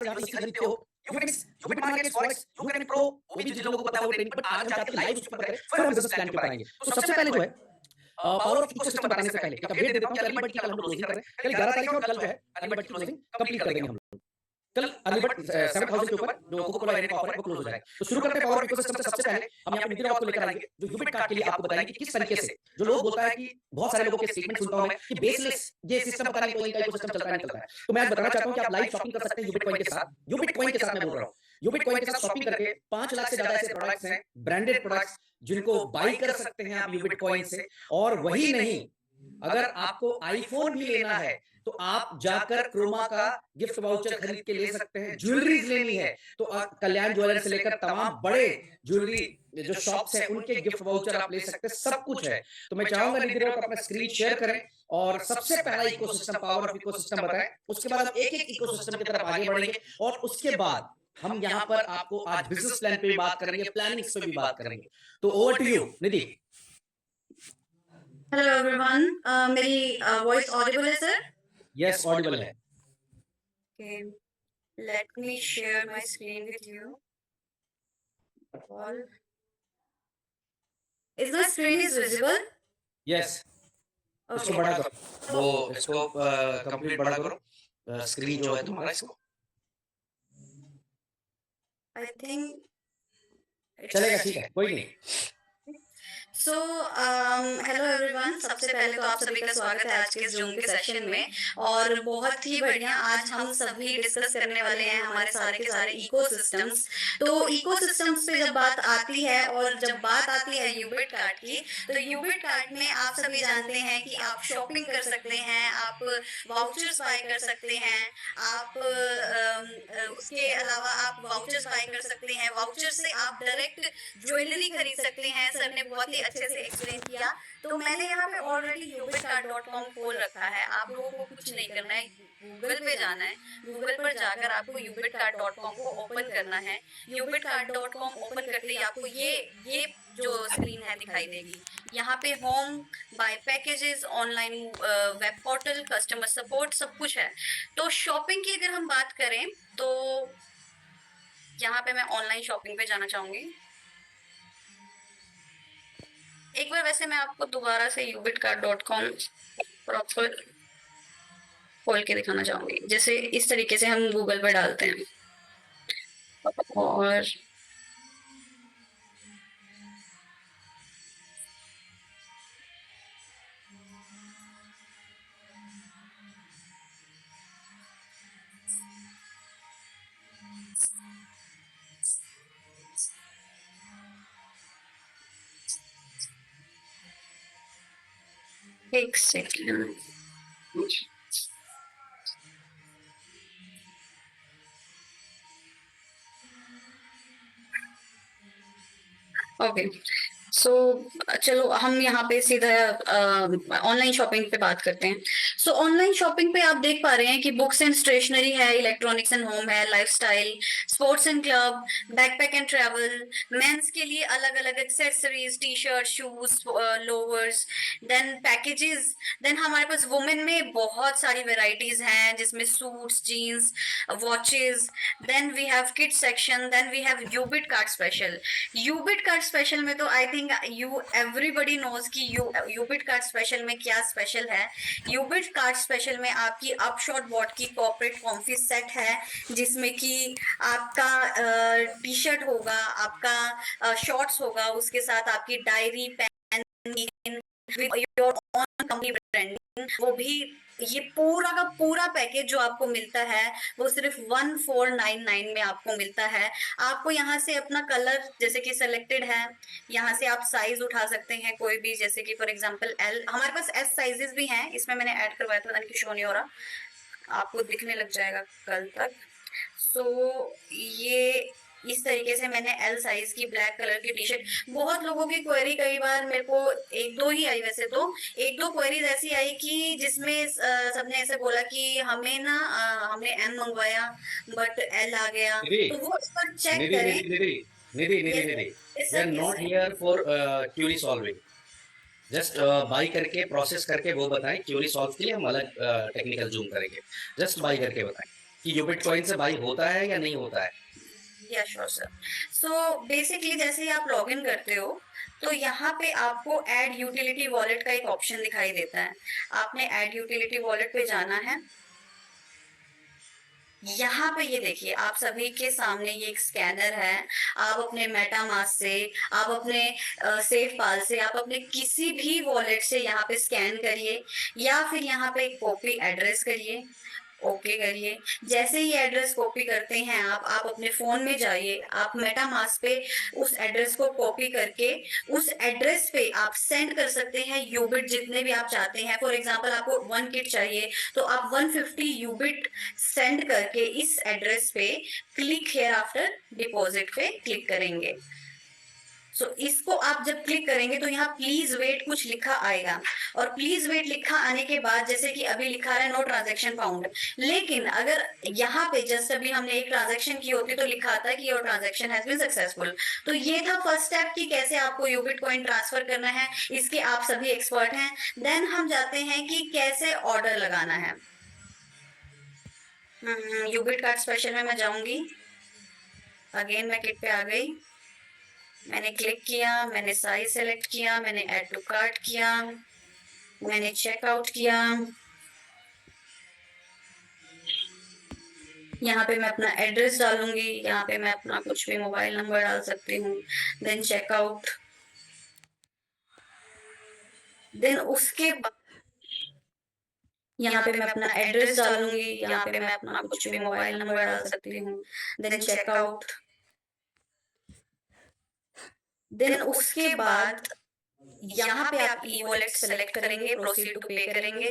यहाँ पे सीखा खरीदते हो, यूबिट मार्केट्स फॉरेक्स, यूबिट प्रो, वो भी जिन लोगों को पता है वो ट्रेनिंग, बट आज हम चाहते हैं लाइव उस पर करें, फिर हम बिजनेस प्लान के ऊपर आएंगे। तो सबसे पहले जो है पावर ऑफ इकोसिस्टम बताने से पहले एक अपडेट दे देता हूँ कि अर्ली बर्ड की कल हम लोग क्लोजिंग कर रहे हैं, कल 11 तारीख है और कल जो है अर्ली बर्ड की क्लोजिंग कंप्लीट कर देंगे हम लोग। कल अर्ली बर्ड 7000 के ऊपर जो कोको कोला का ऑफर है वो क्लोज हो जाएगा। तो शुरू करते हैं पावर ऑफ इकोसिस्टम से। सबसे पहले हम यहाँ पे नितिन रावत को लेकर आएंगे जो यूबिट कार्ड के लिए आपको बताएंगे कि किस तरीके से, जो लोग बोलता है कि बहुत सारे लोगों के स्टेटमेंट सुनता हूं मैं कि बेसलेस ये सिस्टम पता नहीं कोई का इकोसिस्टम चलता है नहीं चलता है। तो मैं आज बताना चाहता हूं कि आप लाइव शॉपिंग कर सकते हैं यूबिट कॉइन के साथ। यूबिट कॉइन के साथ मैं बोल रहा हूं, यूबिट कॉइन के साथ शॉपिंग करके 5 लाख से ज्यादा ऐसे प्रोडक्ट्स हैं, ब्रांडेड प्रोडक्ट्स, जिनको बाई कर सकते हैं आप यूबिट कॉइन से। और वही नहीं, अगर आपको आईफोन भी लेना है तो आप जाकर क्रोमा का गिफ्ट वाउचर खरीद के ले सकते हैं। ज्वेलरीज लेनी है तो कल्याण ज्वेलर से लेकर तमाम बड़े ज्वेलरी जो शॉप्स हैं उनके गिफ्ट वाउचर आप ले सकते हैं, सब कुछ है। तो मैं चाहूंगा निधि रावत अपना स्क्रीन शेयर करें और सबसे पहला इकोसिस्टम, पावर ऑफ इकोसिस्टम बताएं। उसके बाद हम एक एक इकोसिस्टम की तरफ आगे बढ़ेंगे और उसके बाद हम यहाँ पर आपको आज बिजनेस प्लान पे भी बात करेंगे, प्लानिंग पे भी बात करेंगे। तो over to you Nidhi. Hello everyone, मेरी वॉइस ऑडिबल है सर? यस, ऑडिबल है। Okay, let me share my screen with you. All. Is my screen is visible? Yes, इसको Okay. बड़ा करो, वो इसको कंप्लीट बड़ा करो स्क्रीन जो है तुम्हारा इसको। I think चलेगा, ठीक है, कोई नहीं। सो हेलो एवरीवन, सबसे पहले तो आप सभी का स्वागत है आज के इस जूम के सेशन में। और बहुत ही बढ़िया, आज हम सभी डिस्कस करने वाले हैं हमारे सारे के सारे इकोसिस्टम्स। तो इकोसिस्टम्स पे जब बात आती है और जब बात आती है यूबिट कार्ड की, तो यूबिट कार्ड में आप सभी जानते हैं कि आप शॉपिंग कर सकते हैं, आप वाउचर्स बाय कर सकते हैं, आप उसके अलावा आप वाउचर्स बाय कर सकते हैं, वाउचर से आप डायरेक्ट ज्वेलरी खरीद सकते हैं। सर ने बहुत ही अच्छे से एक्सप्लेन किया। तो मैंने यहाँ पे ऑलरेडी यूबिटकार्ड.com खोल रखा है। आप लोगों को कुछ नहीं करना है, गूगल पे जाना है, गूगल पर जाकर आपको यूबिटकार्ड.com को ओपन करना है। यूबिटकार्ड.com ओपन करते ही आपको ये जो स्क्रीन है दिखाई देगी। यहाँ पे home, buy packages, online web portal, customer support, सब कुछ है। तो शॉपिंग की अगर हम बात करें तो यहाँ पे मैं ऑनलाइन शॉपिंग पे जाना चाहूंगी। एक बार वैसे मैं आपको दोबारा से यूबिटकार्ड.com प्रॉपर खोल के दिखाना चाहूंगी, जैसे इस तरीके से हम गूगल पर डालते हैं और एक सेकंड। ओके, सो चलो हम यहाँ पे सीधा ऑनलाइन शॉपिंग पे बात करते हैं। सो ऑनलाइन शॉपिंग पे आप देख पा रहे हैं कि बुक्स एंड स्टेशनरी है, इलेक्ट्रॉनिक्स एंड होम है, lifestyle, sports and club, backpack and travel, mens के लिए अलग अलग accessories, T shirt, shoes, lowers, then packages, then हमारे पास वुमेन में बहुत सारी वेराइटीज हैं जिसमें suits, jeans, watches, then we have kids section, then we have Ubit card special. Ubit card special में तो I think you everybody knows कि यूबिट कार्ड स्पेशल में क्या स्पेशल है। यूबिट कार्ड स्पेशल में आपकी अपशॉट बॉट की कॉर्पोरेट कॉम्फी सेट है, जिसमें कि आपका टी शर्ट होगा, आपका शॉर्ट्स होगा, उसके साथ आपकी diary, pen, your own company branding, वो भी। ये पूरा का पूरा पैकेज जो आपको मिलता है वो सिर्फ 1499 में आपको मिलता है। आपको यहाँ से अपना कलर जैसे कि सिलेक्टेड है, यहाँ से आप साइज उठा सकते हैं कोई भी, जैसे कि फॉर एग्जांपल एल, हमारे पास एस साइजेस भी हैं, इसमें मैंने ऐड करवाया था, यानी कि शो नहीं हो रहा, आपको दिखने लग जाएगा कल तक। सो ये इस तरीके से मैंने एल साइज की ब्लैक कलर की टी शर्ट। बहुत लोगों की क्वेरी, कई बार मेरे को एक दो ही आई, वैसे तो एक दो क्वेरीज ऐसी आई कि जिसमें सबने ऐसे बोला कि हमें ना हमने एम मंगवाया बट एल आ गया, तो वो एक बार चेक करें। Nidhi we are not here for query solving, just buy करके प्रोसेस करके वो बताएं। क्यूरी सॉल्व के लिए हम अलग टेक्निकल जूम करेंगे, जस्ट बाई करके बताएं कि यूबिट कॉइन से बाई होता है या नहीं होता है? या श्योर सर। सो बेसिकली जैसे ही आप लॉगिन करते हो तो यहाँ पे आपको ऐड यूटिलिटी वॉलेट का एक ऑप्शन दिखाई देता है। आपने ऐड यूटिलिटी वॉलेट पे जाना है। यहाँ पे ये देखिए आप सभी के सामने ये एक स्कैनर है। आप अपने मेटामास्क से, आप अपने सेफ पाल से, आप अपने किसी भी वॉलेट से यहाँ पे स्कैन करिए या फिर यहाँ पे कॉपी एड्रेस करिए, ओके करिए। जैसे ही एड्रेस कॉपी करते हैं आप अपने फोन में जाइए, आप मेटामास्क पे उस एड्रेस को कॉपी करके उस एड्रेस पे आप सेंड कर सकते हैं यूबिट जितने भी आप चाहते हैं। फॉर एग्जांपल आपको 1 किट चाहिए तो आप 150 यूबिट सेंड करके इस एड्रेस पे क्लिक हियर आफ्टर डिपॉजिट पे क्लिक करेंगे। सो इसको आप जब क्लिक करेंगे तो यहाँ प्लीज वेट कुछ लिखा आएगा और प्लीज वेट लिखा आने के बाद जैसे कि अभी लिखा है नो ट्रांजैक्शन फाउंड, लेकिन अगर यहाँ पे जस्ट अभी हमने एक ट्रांजैक्शन की होती तो लिखा आता है कि your transaction has been successful. तो ये था फर्स्ट स्टेप कि कैसे आपको यूबिट कॉइन ट्रांसफर करना है, इसके आप सभी एक्सपर्ट हैं। देन हम जाते हैं कि कैसे ऑर्डर लगाना है। यूबिट कार्ड स्पेशल में मैं जाऊंगी। अगेन मैं किट पे आ गई, मैंने क्लिक किया, मैंने साइज सेलेक्ट किया, मैंने ऐड टू कार्ट किया, मैंने चेकआउट किया। यहाँ पे मैं अपना एड्रेस डालूंगी, यहाँ पे मैं अपना कुछ भी मोबाइल नंबर डाल सकती हूँ। देन चेकआउट, देन उसके बाद यहाँ पे मैं अपना एड्रेस डालूंगी, यहाँ पे मैं अपना कुछ भी मोबाइल नंबर डाल सकती हूँ। देन चेकआउट, देन उसके बाद यहाँ पे आप ई वॉलेट सेलेक्ट करेंगे, प्रोसीड टू पे करेंगे।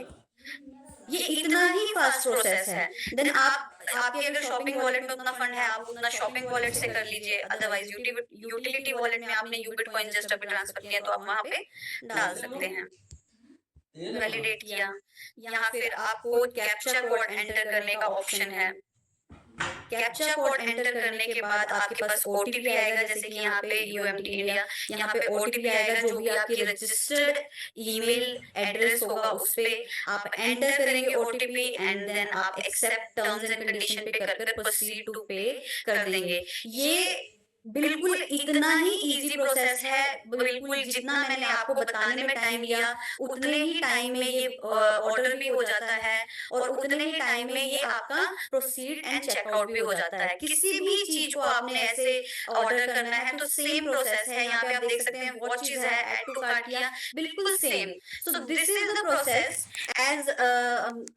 ये इतना ही फास्ट प्रोसेस है। देन आपके अगर शॉपिंग वॉलेट में उतना फंड है आप उतना शॉपिंग वॉलेट से कर लीजिए, अदरवाइज यूटिलिटी वॉलेट में आपने यूबिट कॉइन जस्ट अभी ट्रांसफर किया तो आप वहां पे डाल सकते हैं। वैलिडेट किया, यहाँ फिर आपको कैप्चा कोड एंटर करने का ऑप्शन है। कैप्चा कोड एंटर करने के बाद आपके पास ओटीपी आएगा, जैसे कि यहाँ पे यूएमटी इंडिया, यहाँ पे ओटीपी आएगा जो भी आपकी रजिस्टर्ड ईमेल एड्रेस होगा उस पे आप एंटर करेंगे ओटीपी एंड देन आप एक्सेप्ट टर्म्स एंड कंडीशन पे कर कर प्रोसीड टू पे कर देंगे। ये बिल्कुल इतना ही इजी प्रोसेस है, बिल्कुल जितना मैंने आपको बताने में टाइम लिया उतने ही टाइम में ये ऑर्डर भी हो जाता है और उतने ही टाइम में ये आपका प्रोसीड एंड चेकआउट भी हो जाता है। किसी भी चीज को आपने ऐसे ऑर्डर करना है तो सेम प्रोसेस है। यहाँ पे आप देख सकते हैं वॉचेस है, ऐड टू कार्ट किया, बिल्कुल same. So this is the process as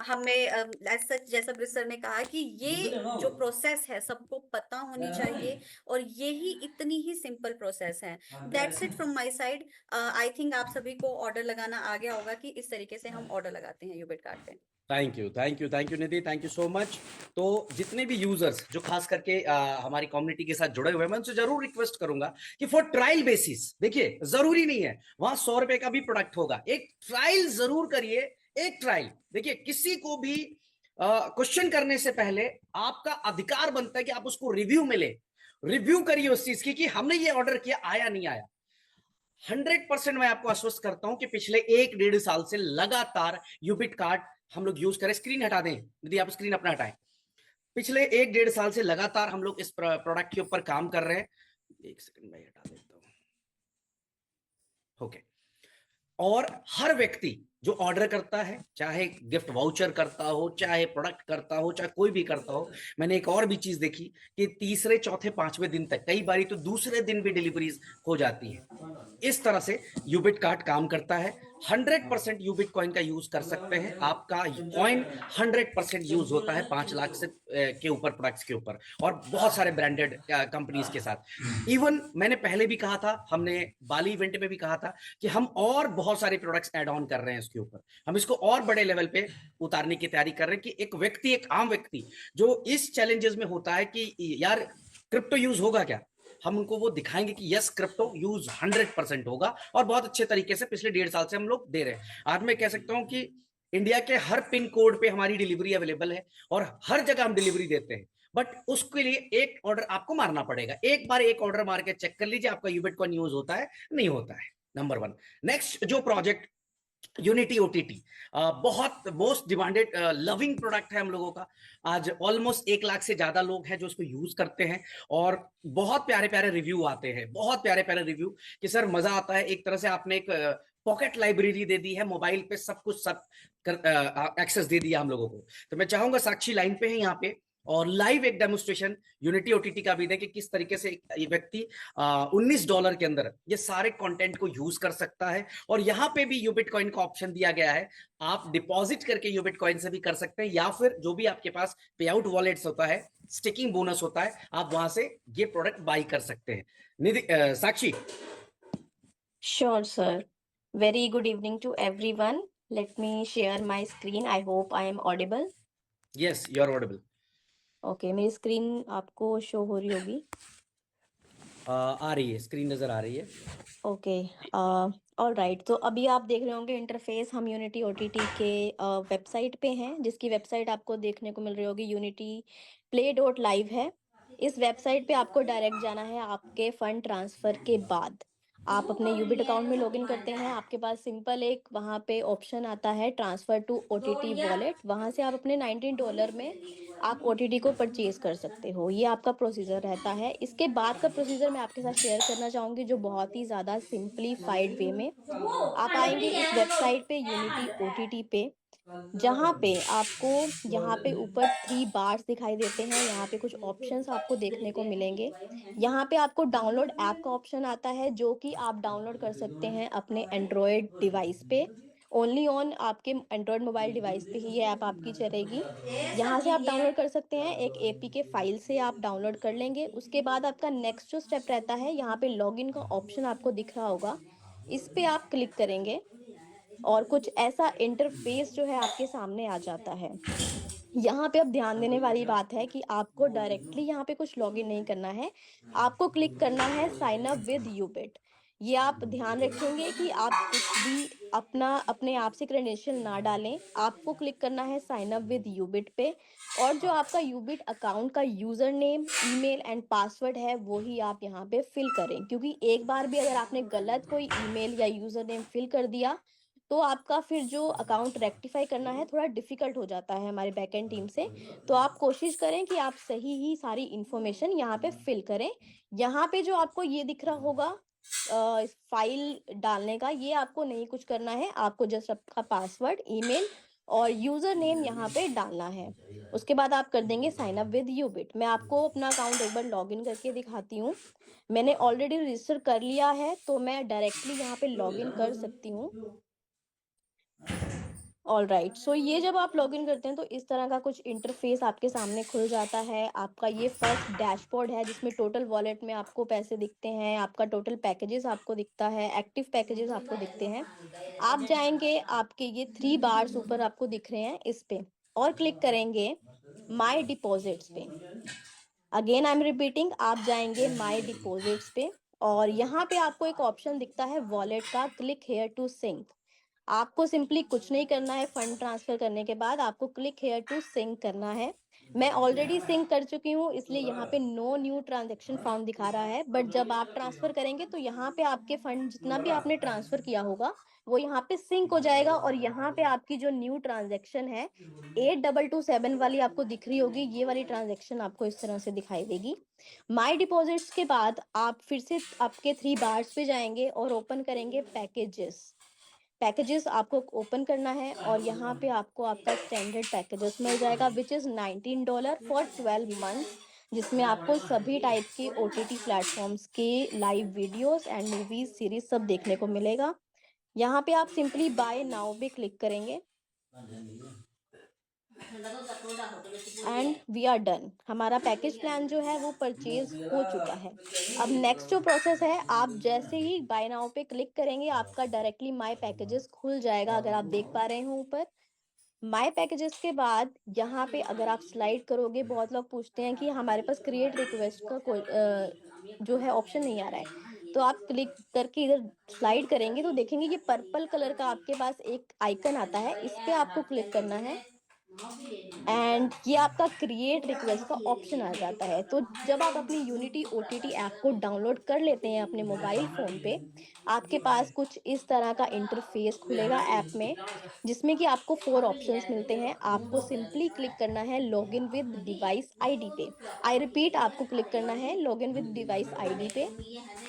हमें एज सच जैसा ब्रिज सर ने कहा कि ये जो प्रोसेस है सबको पता होनी चाहिए और यही इतनी ही सिंपल प्रोसेस है। That's it from my side. I think आप सभी को ऑर्डर लगाना आ गया होगा कि इस तरीके से हम ऑर्डर लगाते हैं यूबिट कार्ड पे। Thank you, thank you, thank you Nidhi, thank you so much. तो जितने भी यूजर्स जो खास करके हमारी कम्युनिटी के साथ जुड़े हुए हैं मैं उनसे जरूर रिक्वेस्ट करूंगा कि फॉर ट्रायल बेसिस, देखिए जरूरी नहीं है वहां 100 रुपए का भी प्रोडक्ट होगा, एक ट्रायल जरूर करिए। एक ट्रायल देखिए, किसी को भी क्वेश्चन करने से पहले आपका अधिकार बनता है कि आप उसको रिव्यू मिले, रिव्यू करिए उस चीज की कि हमने ये ऑर्डर किया आया नहीं आया। 100% मैं आपको आश्वस्त करता हूं कि पिछले 1-1.5 साल से लगातार यूबिट कार्ड हम लोग यूज करें। स्क्रीन हटा दें यदि आप स्क्रीन अपना हटाएं। पिछले 1-1.5 साल से लगातार हम लोग इस प्रोडक्ट के ऊपर काम कर रहे हैं। एक सेकंड में हटा देता हूं। ओके। और हर व्यक्ति जो ऑर्डर करता है, चाहे गिफ्ट वाउचर करता हो, चाहे प्रोडक्ट करता हो, चाहे कोई भी करता हो, मैंने एक और भी चीज देखी कि तीसरे चौथे पांचवें दिन तक, कई बारी तो दूसरे दिन भी डिलीवरीज हो जाती है। इस तरह से यूबिट कार्ड काम करता है। 100% यूबिट कॉइन का यूज कर सकते हैं। आपका कॉइन 100% यूज होता है 5 लाख से के ऊपर प्रोडक्ट्स के ऊपर और बहुत सारे ब्रांडेड कंपनीज के साथ। इवन मैंने पहले भी कहा था, हमने बाली इवेंट में भी कहा था कि हम और बहुत सारे प्रोडक्ट्स ऐड ऑन कर रहे हैं इसके ऊपर। हम इसको और बड़े लेवल पे उतारने की तैयारी कर रहे हैं कि एक व्यक्ति, एक आम व्यक्ति जो इस चैलेंजेस में होता है कि यार क्रिप्टो यूज होगा क्या, हम उनको वो दिखाएंगे कि यस क्रिप्टो यूज 100% होगा और बहुत अच्छे तरीके से पिछले 1.5 साल से हम लोग दे रहे हैं। आज मैं कह सकता हूं कि इंडिया के हर पिन कोड पे हमारी डिलीवरी अवेलेबल है और हर जगह हम डिलीवरी देते हैं। बट उसके लिए एक ऑर्डर आपको मारना पड़ेगा। एक बार एक ऑर्डर मार के चेक कर लीजिए आपका यूबिट कॉइन यूज होता है नहीं होता है। नंबर 1। नेक्स्ट जो प्रोजेक्ट यूनिटी ओटीटी बहुत मोस्ट डिमांडेड लविंग प्रोडक्ट है हम लोगों का। आज ऑलमोस्ट 1 लाख से ज्यादा लोग हैं जो इसको यूज करते हैं, और बहुत प्यारे प्यारे रिव्यू आते हैं, बहुत प्यारे प्यारे रिव्यू कि सर मजा आता है। एक तरह से आपने एक पॉकेट लाइब्रेरी दे दी है, मोबाइल पे सब कुछ सब एक्सेस दे दिया हम लोगों को। तो मैं चाहूंगा साक्षी लाइन पे है यहाँ पे, और लाइव एक डेमोस्ट्रेशन यूनिटी ओटीटी का भी दें कि किस तरीके से ये व्यक्ति $19 के अंदर ये सारे कंटेंट को यूज कर सकता है। और यहाँ पे भी यूबिट कॉइन का ऑप्शन दिया गया है, आप डिपॉजिट करके यूबिट कॉइन से भी कर सकते हैं, या फिर जो भी आपके पास पे आउट वॉलेट्स होता है, स्टिकिंग बोनस होता है, आप वहां से ये प्रोडक्ट बाई कर सकते हैं। निधि साक्षी। Sure, sir. Very good evening to everyone. Let me share my screen. I hope I am audible. Yes, you are audible. Okay, मेरी स्क्रीन आपको शो हो रही होगी। आ रही है, स्क्रीन नजर आ रही है। Okay, all right. तो अभी आप देख रहे होंगे इंटरफेस, हम यूनिटी ओटीटी के वेबसाइट पे हैं, जिसकी वेबसाइट आपको देखने को मिल रही होगी, यूनिटी प्ले डॉट लाइव है। इस वेबसाइट पे आपको डायरेक्ट जाना है आपके फंड ट्रांसफर के बाद। आप अपने यूबिट अकाउंट में लॉगिन करते हैं, आपके पास सिंपल एक वहाँ पे ऑप्शन आता है ट्रांसफर टू ओटीटी वॉलेट। वहाँ से आप अपने $19 में आप ओटीटी को परचेज कर सकते हो। ये आपका प्रोसीजर रहता है। इसके बाद का प्रोसीजर मैं आपके साथ शेयर करना चाहूँगी, जो बहुत ही ज़्यादा सिंप्लीफाइड वे में। आप आएंगे इस वेबसाइट पे, यूनिटी ओटीटी पे, जहाँ पे आपको यहाँ पे ऊपर 3 बार्स दिखाई देते हैं। यहाँ पे कुछ ऑप्शंस आपको देखने को मिलेंगे। यहाँ पे आपको डाउनलोड ऐप का ऑप्शन आता है, जो कि आप डाउनलोड कर सकते हैं अपने एंड्रॉयड डिवाइस पे। ओनली ऑन आपके एंड्रॉयड मोबाइल डिवाइस पे ही ये ऐप आपकी चलेगी। यहाँ से आप डाउनलोड कर सकते हैं, एक एपीके फाइल से आप डाउनलोड कर लेंगे। उसके बाद आपका नेक्स्ट जो स्टेप रहता है, यहाँ पे लॉगिन का ऑप्शन आपको दिख रहा होगा, इस पे आप क्लिक करेंगे और कुछ ऐसा इंटरफेस जो है आपके सामने आ जाता है। यहाँ पे अब ध्यान देने वाली बात है कि आपको डायरेक्टली यहाँ पे कुछ लॉगिन नहीं करना है, आपको क्लिक करना है साइन अप विद यूबिट। ये आप ध्यान रखेंगे कि आप कुछ भी अपना अपने आप से क्रेडेंशियल ना डालें। आपको क्लिक करना है साइन अप विद यूबिट पे, और जो आपका यूबिट अकाउंट का user name, email and password है, वो ही आप यहाँ पे फिल करें। क्योंकि एक बार भी अगर आपने गलत कोई ईमेल या यूजर नेम फिल कर दिया, तो आपका फिर जो अकाउंट रेक्टिफाई करना है थोड़ा डिफिकल्ट हो जाता है हमारे बैकएंड टीम से। तो आप कोशिश करें कि आप सही ही सारी इंफॉर्मेशन यहाँ पे फिल करें। यहाँ पे जो आपको ये दिख रहा होगा फाइल डालने का, ये आपको नहीं कुछ करना है। आपको जस्ट आपका पासवर्ड, ईमेल और यूजर नेम यहाँ पे डालना है। उसके बाद आप कर देंगे साइन अप विद यूबिट। मैं आपको अपना अकाउंट एक बार लॉगिन करके दिखाती हूँ। मैंने ऑलरेडी रजिस्टर कर लिया है, तो मैं डायरेक्टली यहाँ पे लॉगिन कर सकती हूँ। ऑल राइट, सो ये जब आप लॉगिन करते हैं तो इस तरह का कुछ इंटरफेस आपके सामने खुल जाता है। आपका ये फर्स्ट डैशबोर्ड है, जिसमें टोटल वॉलेट में आपको पैसे दिखते हैं, आपका टोटल पैकेजेस आपको दिखता है, एक्टिव पैकेजेस आपको दिखते हैं। आप जाएंगे, आपके ये 3 बार्स ऊपर आपको दिख रहे हैं, इस पे और क्लिक करेंगे माई डिपॉजिट्स पे। अगेन आई एम रिपीटिंग, आप जाएंगे माई डिपॉजिट्स पे, और यहाँ पे आपको एक ऑप्शन दिखता है वॉलेट का, क्लिक हेयर टू सिंक। आपको सिंपली कुछ नहीं करना है। फंड ट्रांसफर करने के बाद आपको क्लिक हेयर टू सिंक करना है। मैं ऑलरेडी सिंक कर चुकी हूँ, इसलिए यहाँ पे नो न्यू ट्रांजैक्शन फाउंड दिखा रहा है। बट जब आप ट्रांसफर करेंगे तो यहाँ पे आपके फंड जितना भी आपने ट्रांसफर किया होगा, वो यहाँ पे सिंक हो जाएगा। और यहाँ पे आपकी जो न्यू ट्रांजैक्शन है 8227 वाली आपको दिख रही होगी, ये वाली ट्रांजैक्शन आपको इस तरह से दिखाई देगी। माई डिपॉजिट्स के बाद आप फिर से आपके 3 बार्स पे जाएंगे और ओपन करेंगे पैकेजेस। पैकेजेस आपको ओपन करना है, और यहाँ पे आपको आपका स्टैंडर्ड पैकेजेस मिल जाएगा, विच इज़ $19 फॉर 12 मंथ्स, जिसमें आपको सभी टाइप के ओटीटी प्लेटफॉर्म्स के live videos and movies series सब देखने को मिलेगा। यहाँ पे आप सिंपली बाय नाउ पे क्लिक करेंगे एंड वी आर डन। हमारा पैकेज प्लान जो है वो परचेज हो चुका है। अब नेक्स्ट जो प्रोसेस है, आप जैसे ही बाय नाउ पे क्लिक करेंगे, आपका डायरेक्टली माय पैकेजेस खुल जाएगा। अगर आप देख पा रहे हो ऊपर माय पैकेजेस के बाद यहाँ पे अगर आप स्लाइड करोगे, बहुत लोग पूछते हैं कि हमारे पास क्रिएट रिक्वेस्ट का कोई जो है ऑप्शन नहीं आ रहा है। तो आप क्लिक करके इधर स्लाइड करेंगे तो देखेंगे ये पर्पल कलर का आपके पास एक आइकन आता है, इस पे आपको क्लिक करना है। एंड ये आपका क्रिएट रिक्वेस्ट का ऑप्शन आ जाता है। तो जब आप अपनी यूनिटी ओटीटी ऐप को डाउनलोड कर लेते हैं अपने मोबाइल फ़ोन पे, आपके पास कुछ इस तरह का इंटरफ़ेस खुलेगा ऐप में, जिसमें कि आपको 4 ऑप्शंस मिलते हैं। आपको सिंपली क्लिक करना है लॉगिन विद डिवाइस आईडी पे। आई रिपीट, आपको क्लिक करना है लॉगिन विद डिवाइस आईडी पे।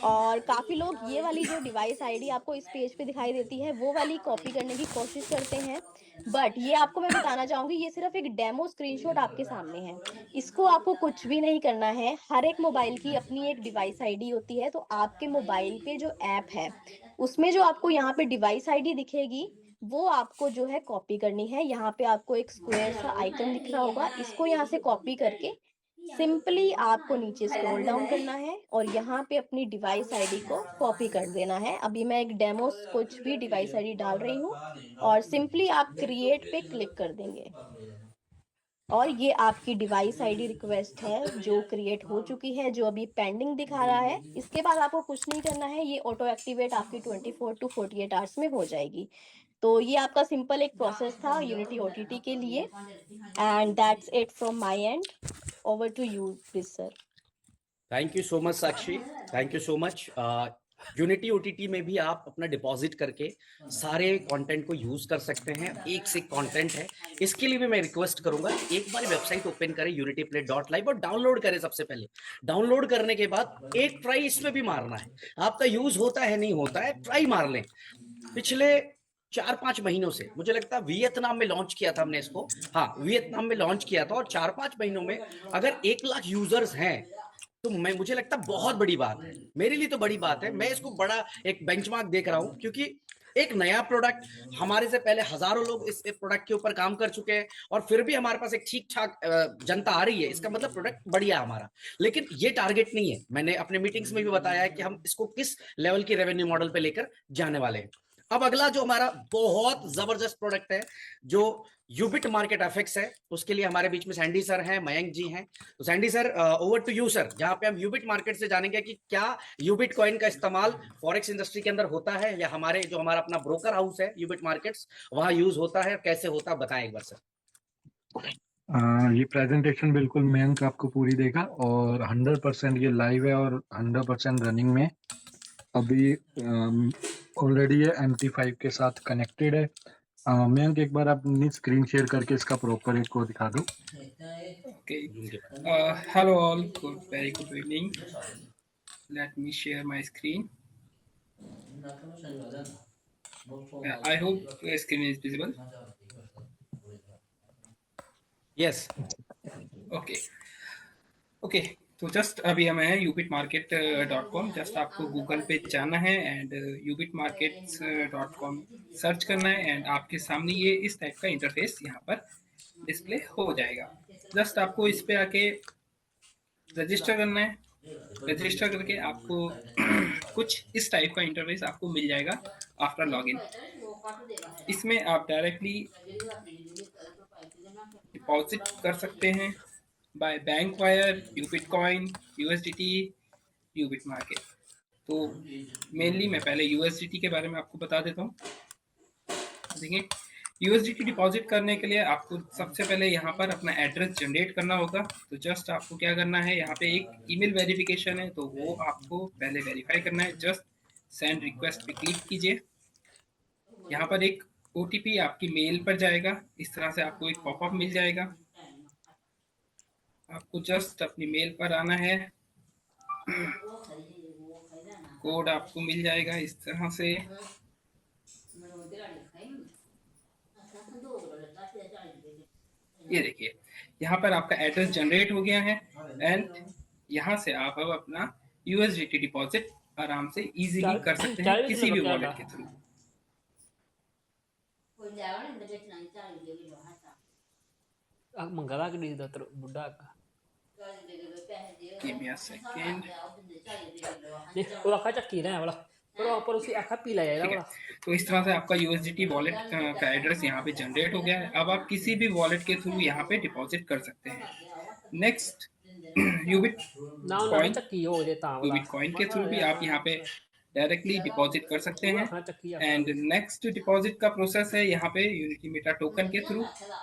और काफ़ी लोग ये वाली जो डिवाइस आईडी आपको इस पेज पे दिखाई देती है, वो वाली कॉपी करने की कोशिश करते हैं। बट ये आपको मैं बताना चाहूँगी, ये सिर्फ़ एक डेमो स्क्रीनशॉट आपके सामने है। इसको आपको कुछ भी नहीं करना है। हर एक मोबाइल की अपनी एक डिवाइस आईडी होती है, तो आपके मोबाइल पे जो ऐप है, उसमें जो आपको यहाँ पे डिवाइस आईडी दिखेगी, वो आपको जो है कॉपी करनी है। यहाँ पे आपको एक स्क्वायर सा आइकन दिख रहा होगा, इसको यहाँ से कॉपी करके सिंपली आपको नीचे स्क्रॉल डाउन करना है और यहाँ पे अपनी डिवाइस आईडी को कॉपी कर देना है। अभी मैं एक डेमो कुछ भी डिवाइस आईडी डाल रही हूँ और सिंपली आप क्रिएट पे क्लिक कर देंगे और ये आपकी डिवाइस आईडी रिक्वेस्ट है जो क्रिएट हो चुकी है, जो अभी पेंडिंग दिखा रहा है। इसके बाद आपको कुछ नहीं करना है, ये ऑटो एक्टिवेट आपकी 24 टू 48 आवर्स में हो जाएगी। तो ये आपका सिंपल एक प्रोसेस था यूनिटी ओटीटी के लिए and that's it from my end. Over to you please sir. Thank you so much Sakshi, thank you so much. Unity OTT में भी आप अपना डिपॉजिट करके सारे कंटेंट को यूज कर सकते हैं। एक से कंटेंट है, इसके लिए भी मैं रिक्वेस्ट करूंगा एक बार वेबसाइट ओपन करें unityplay.live और डाउनलोड करें। सबसे पहले डाउनलोड करने के बाद एक ट्राई इसमें भी मारना है। आपका यूज होता है नहीं होता है, ट्राई मार लें। पिछले 4-5 महीनों से मुझे लगता है वियतनाम में लॉन्च किया था हमने इसको। हाँ, वियतनाम में लॉन्च किया था और 4-5 महीनों में अगर 1 लाख यूजर्स हैं तो मुझे लगता है बहुत बड़ी बात है। मेरे लिए तो बड़ी बात है। मैं इसको बड़ा एक बेंचमार्क देख रहा हूं क्योंकि एक नया प्रोडक्ट, हमारे से पहले हजारों लोग इस प्रोडक्ट के ऊपर काम कर चुके हैं और फिर भी हमारे पास एक ठीक ठाक जनता आ रही है। इसका मतलब प्रोडक्ट बढ़िया है हमारा। लेकिन ये टारगेट नहीं है। मैंने अपने मीटिंग्स में भी बताया है कि हम इसको किस लेवल की रेवेन्यू मॉडल पे लेकर जाने वाले हैं। अब अगला जो हमारा बहुत जबरदस्त प्रोडक्ट है, जो यूबिट मार्केट एफएक्स है, उसके लिए हमारे बीच में सैंडी सर हैं, मयंक जी हैं। तो Sandy sir, over to you sir, जहां पे हम यूबिट मार्केट से जानेंगे कि क्या यूबिट कॉइन का इस्तेमाल फॉरेक्स इंडस्ट्री के अंदर होता है या हमारे जो हमारा अपना ब्रोकर हाउस है यूबिट मार्केट्स, वहां यूज होता है, कैसे होता है, बताएं एक बार सर। ये प्रेजेंटेशन बिल्कुल मयंक आपको पूरी देगा और 100% ये लाइव है और 100% रनिंग में अभी ऑलरेडी ये MT5 के साथ कनेक्टेड है। मयंक, एक बार आप अपनी स्क्रीन शेयर करके इसका प्रॉपर एक को दिखा दो। Okay. Hello all. Very good evening. Let me share my screen. I hope your screen is visible. Yes. Okay तो जस्ट अभी हम हैं ubitmarket.com। जस्ट आपको गूगल पे जाना है एंड ubitmarkets.com सर्च करना है एंड आपके सामने ये इस टाइप का इंटरफेस यहाँ पर डिस्प्ले हो जाएगा। जस्ट आपको इस पे आके रजिस्टर करना है। रजिस्टर करके आपको कुछ इस टाइप का इंटरफेस आपको मिल जाएगा आफ्टर लॉगिन। इसमें आप डायरेक्टली डिपॉजिट कर सकते हैं by bank wire, Ubit coin, USDT, Ubit market. तो मेनली मैं पहले USDT के बारे में आपको बता देता हूँ। देखिए, USDT डिपॉजिट करने के लिए आपको सबसे पहले यहाँ पर अपना एड्रेस जनरेट करना होगा। तो जस्ट आपको क्या करना है, यहाँ पे एक ईमेल वेरिफिकेशन है तो वो आपको पहले वेरीफाई करना है। जस्ट सेंड रिक्वेस्ट पे क्लिक कीजिए। यहाँ पर एक OTP आपकी मेल पर जाएगा। इस तरह से आपको एक पॉपअप मिल जाएगा। आपको जस्ट अपनी मेल पर आना है। कोड आपको मिल जाएगा इस तरह से। ये देखिए, यहाँ पर आपका एड्रेस जनरेट हो गया है एंड यहाँ से आप अब अपना USDT डिपॉजिट आराम से इजीली कर सकते हैं किसी भी वॉलेट के थ्रू। मंगला के दो बुढ़ा का Give me a second. ये वो रखा चक्की ना वाला पर उसी आखा पीला जाएगा ठीक है, वाला। तो इस तरह से आपका USDT वॉलेट का एड्रेस यहाँ पे जनरेट हो गया है। अब आप किसी भी वॉलेट के थ्रू यहाँ पे डिपॉजिट कर सकते हैं। नेक्स्ट यूबिट ना कॉइन, चक्की हो देता वाला। यूबिट कॉइन के थ्रू भी आप यहाँ पे डायरेक्टली डिपॉजिट कर सकते हैं। रखना चक्की एंड नेक्स्ट डिपॉजिट का प्रोसेस है यहाँ पे यूनिटी मेटा टोकन के थ्रू।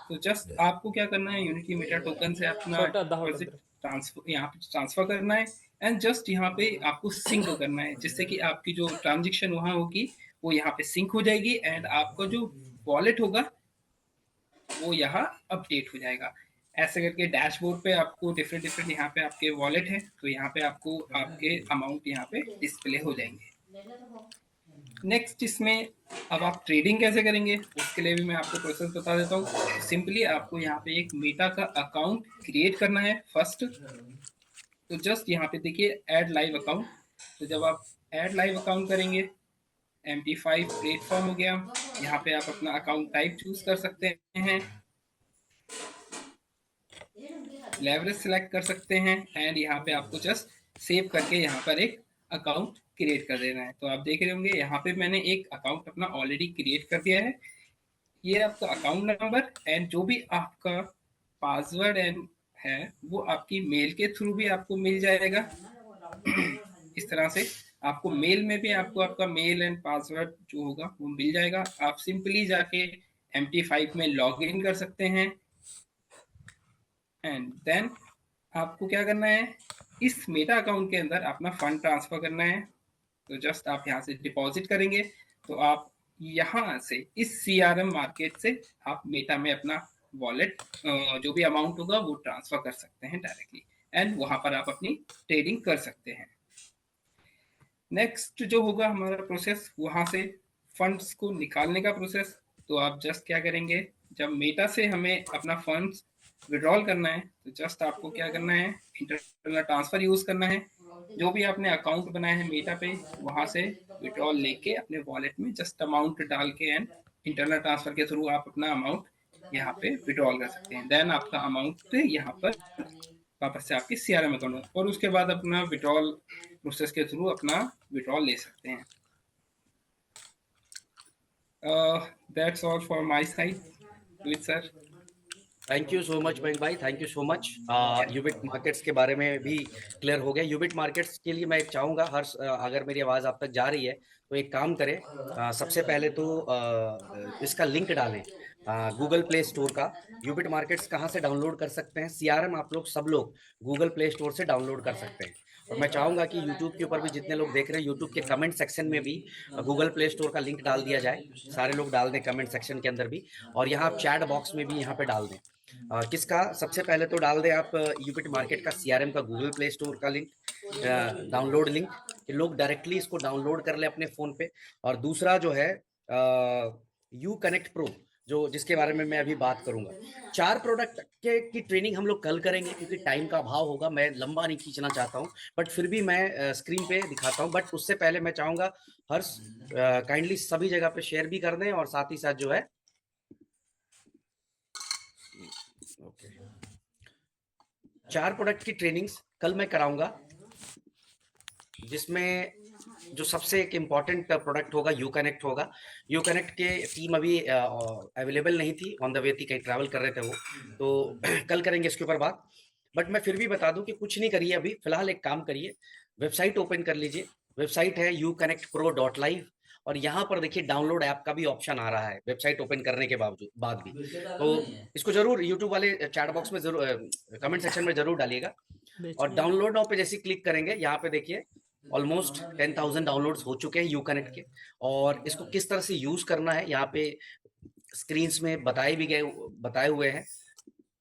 तो जस्ट आपको क्या करना है, यूनिटी मेटा टोकन से अपना छोटा दा होता डिपॉजिट ट्रांसफर यहाँ पे ट्रांसफर करना है एंड जस्ट यहाँ पे आपको सिंक करना है, जिससे कि आपकी जो ट्रांजेक्शन वहाँ होगी वो यहाँ पे सिंक हो जाएगी एंड आपका जो वॉलेट होगा वो यहाँ अपडेट हो जाएगा। ऐसे करके डैशबोर्ड पे आपको डिफरेंट यहाँ पे आपके वॉलेट है, तो यहाँ पे आपको आपके अमाउंट यहाँ पे डिस्प्ले हो जाएंगे। नेक्स्ट इसमें अब आप ट्रेडिंग कैसे करेंगे उसके लिए भी मैं आपको प्रोसेस बता देता हूँ। सिंपली आपको यहाँ पे एक मेटा का अकाउंट क्रिएट करना है फर्स्ट। तो जस्ट यहाँ पे देखिए ऐड लाइव अकाउंट। तो जब आप ऐड लाइव अकाउंट करेंगे, MT5 प्लेटफॉर्म हो गया, यहाँ पे आप अपना अकाउंट टाइप चूज कर सकते हैं, लेवरेज सिलेक्ट कर सकते हैं एंड यहाँ पे आपको जस्ट सेव करके यहाँ पर एक अकाउंट क्रिएट कर देना है। तो आप देख रहे होंगे यहाँ पे मैंने एक अकाउंट अपना ऑलरेडी क्रिएट कर दिया है। ये आपका अकाउंट नंबर एंड जो भी आपका पासवर्ड एंड है वो आपकी मेल के थ्रू भी आपको मिल जाएगा। इस तरह से आपको मेल में भी आपको आपका मेल एंड पासवर्ड जो होगा वो मिल जाएगा। आप सिंपली जाके MT5 में लॉग इन कर सकते हैं एंड देन आपको क्या करना है, इस मेटा अकाउंट के अंदर अपना फंड ट्रांसफर करना है। तो जस्ट आप यहाँ से डिपॉजिट करेंगे तो आप यहाँ से इस CRM मार्केट से आप मेटा में अपना वॉलेट जो भी अमाउंट होगा वो ट्रांसफर कर सकते हैं डायरेक्टली एंड वहां पर आप अपनी ट्रेडिंग कर सकते हैं। नेक्स्ट जो होगा हमारा प्रोसेस, वहां से फंड्स को निकालने का प्रोसेस। तो आप जस्ट क्या करेंगे, जब मेटा से हमें अपना फंड्स विड्रॉल करना है तो जस्ट आपको क्या करना है, इंटरनल ट्रांसफर यूज करना है। जो भी आपने अकाउंट बनाया है मेटा पे वहां से विड्रॉल लेके अपने वॉलेट में जस्ट अमाउंट डाल के एंड इंटरनल ट्रांसफर के थ्रू आप अपना अमाउंट यहाँ पे विड्रॉल कर सकते हैं। देन आपका अमाउंट यहाँ पर वापस से आपके CRM अकाउंट में, और उसके बाद अपना विड्रॉल प्रोसेस के थ्रू अपना विड्रॉल ले सकते हैं। That's all for my side. Rohit sir. Thank you so much Mayank भाई, thank you so much. Ubit markets के बारे में भी क्लियर हो गया। यूबिट मार्केट्स के लिए मैं चाहूँगा हर्ष, अगर मेरी आवाज़ आप तक जा रही है तो एक काम करें, सबसे पहले तो इसका लिंक डालें गूगल प्ले स्टोर का। यूबिट मार्केट्स कहाँ से डाउनलोड कर सकते हैं? CRM आप लोग सब लोग गूगल प्ले स्टोर से डाउनलोड कर सकते हैं। और मैं चाहूँगा कि यूट्यूब के ऊपर भी जितने लोग देख रहे हैं, यूट्यूब के कमेंट सेक्शन में भी गूगल प्ले स्टोर का लिंक डाल दिया जाए। सारे लोग डाल दें कमेंट सेक्शन के अंदर भी, और यहाँ आप चैट बॉक्स में भी यहाँ पे डाल दें। किसका? सबसे पहले तो डाल दें आप यूबिट मार्केट का CRM का गूगल प्ले स्टोर का लिंक, डाउनलोड लिंक, कि लोग डायरेक्टली इसको डाउनलोड कर ले अपने फ़ोन पे। और दूसरा जो है यू कनेक्ट प्रो, जो जिसके बारे में मैं अभी बात करूंगा। 4 प्रोडक्ट की ट्रेनिंग हम लोग कल करेंगे क्योंकि टाइम का अभाव होगा, मैं लंबा नहीं खींचना चाहता हूं, बट फिर भी मैं स्क्रीन पे दिखाता हूं। बट उससे पहले मैं चाहूंगा हर्ष काइंडली सभी जगह पे शेयर भी कर दें, और साथ ही साथ जो है ओके 4 प्रोडक्ट की ट्रेनिंग्स कल मैं कराऊंगा, जिसमें जो सबसे एक इम्पॉर्टेंट प्रोडक्ट होगा यू कनेक्ट होगा। यू कनेक्ट के टीम अभी अवेलेबल नहीं थी, ऑन द वे थी, कहीं ट्रैवल कर रहे थे वो, तो कल करेंगे इसके ऊपर बात। बट मैं फिर भी बता दूं कि कुछ नहीं करिए अभी, फिलहाल एक काम करिए, वेबसाइट ओपन कर लीजिए। वेबसाइट है uconnectpro.live, और यहाँ पर देखिए डाउनलोड ऐप का भी ऑप्शन आ रहा है वेबसाइट ओपन करने के बाद भी। तो इसको जरूर यूट्यूब वाले चैट बॉक्स में जरूर कमेंट सेक्शन में जरूर डालिएगा। और डाउनलोड नाउ पे जैसे क्लिक करेंगे, यहाँ पे देखिए ऑलमोस्ट 10,000 डाउनलोड्स हो चुके हैं यू कनेक्ट के। और इसको किस तरह से यूज करना है यहाँ पे स्क्रीन्स में बताए हुए हैं,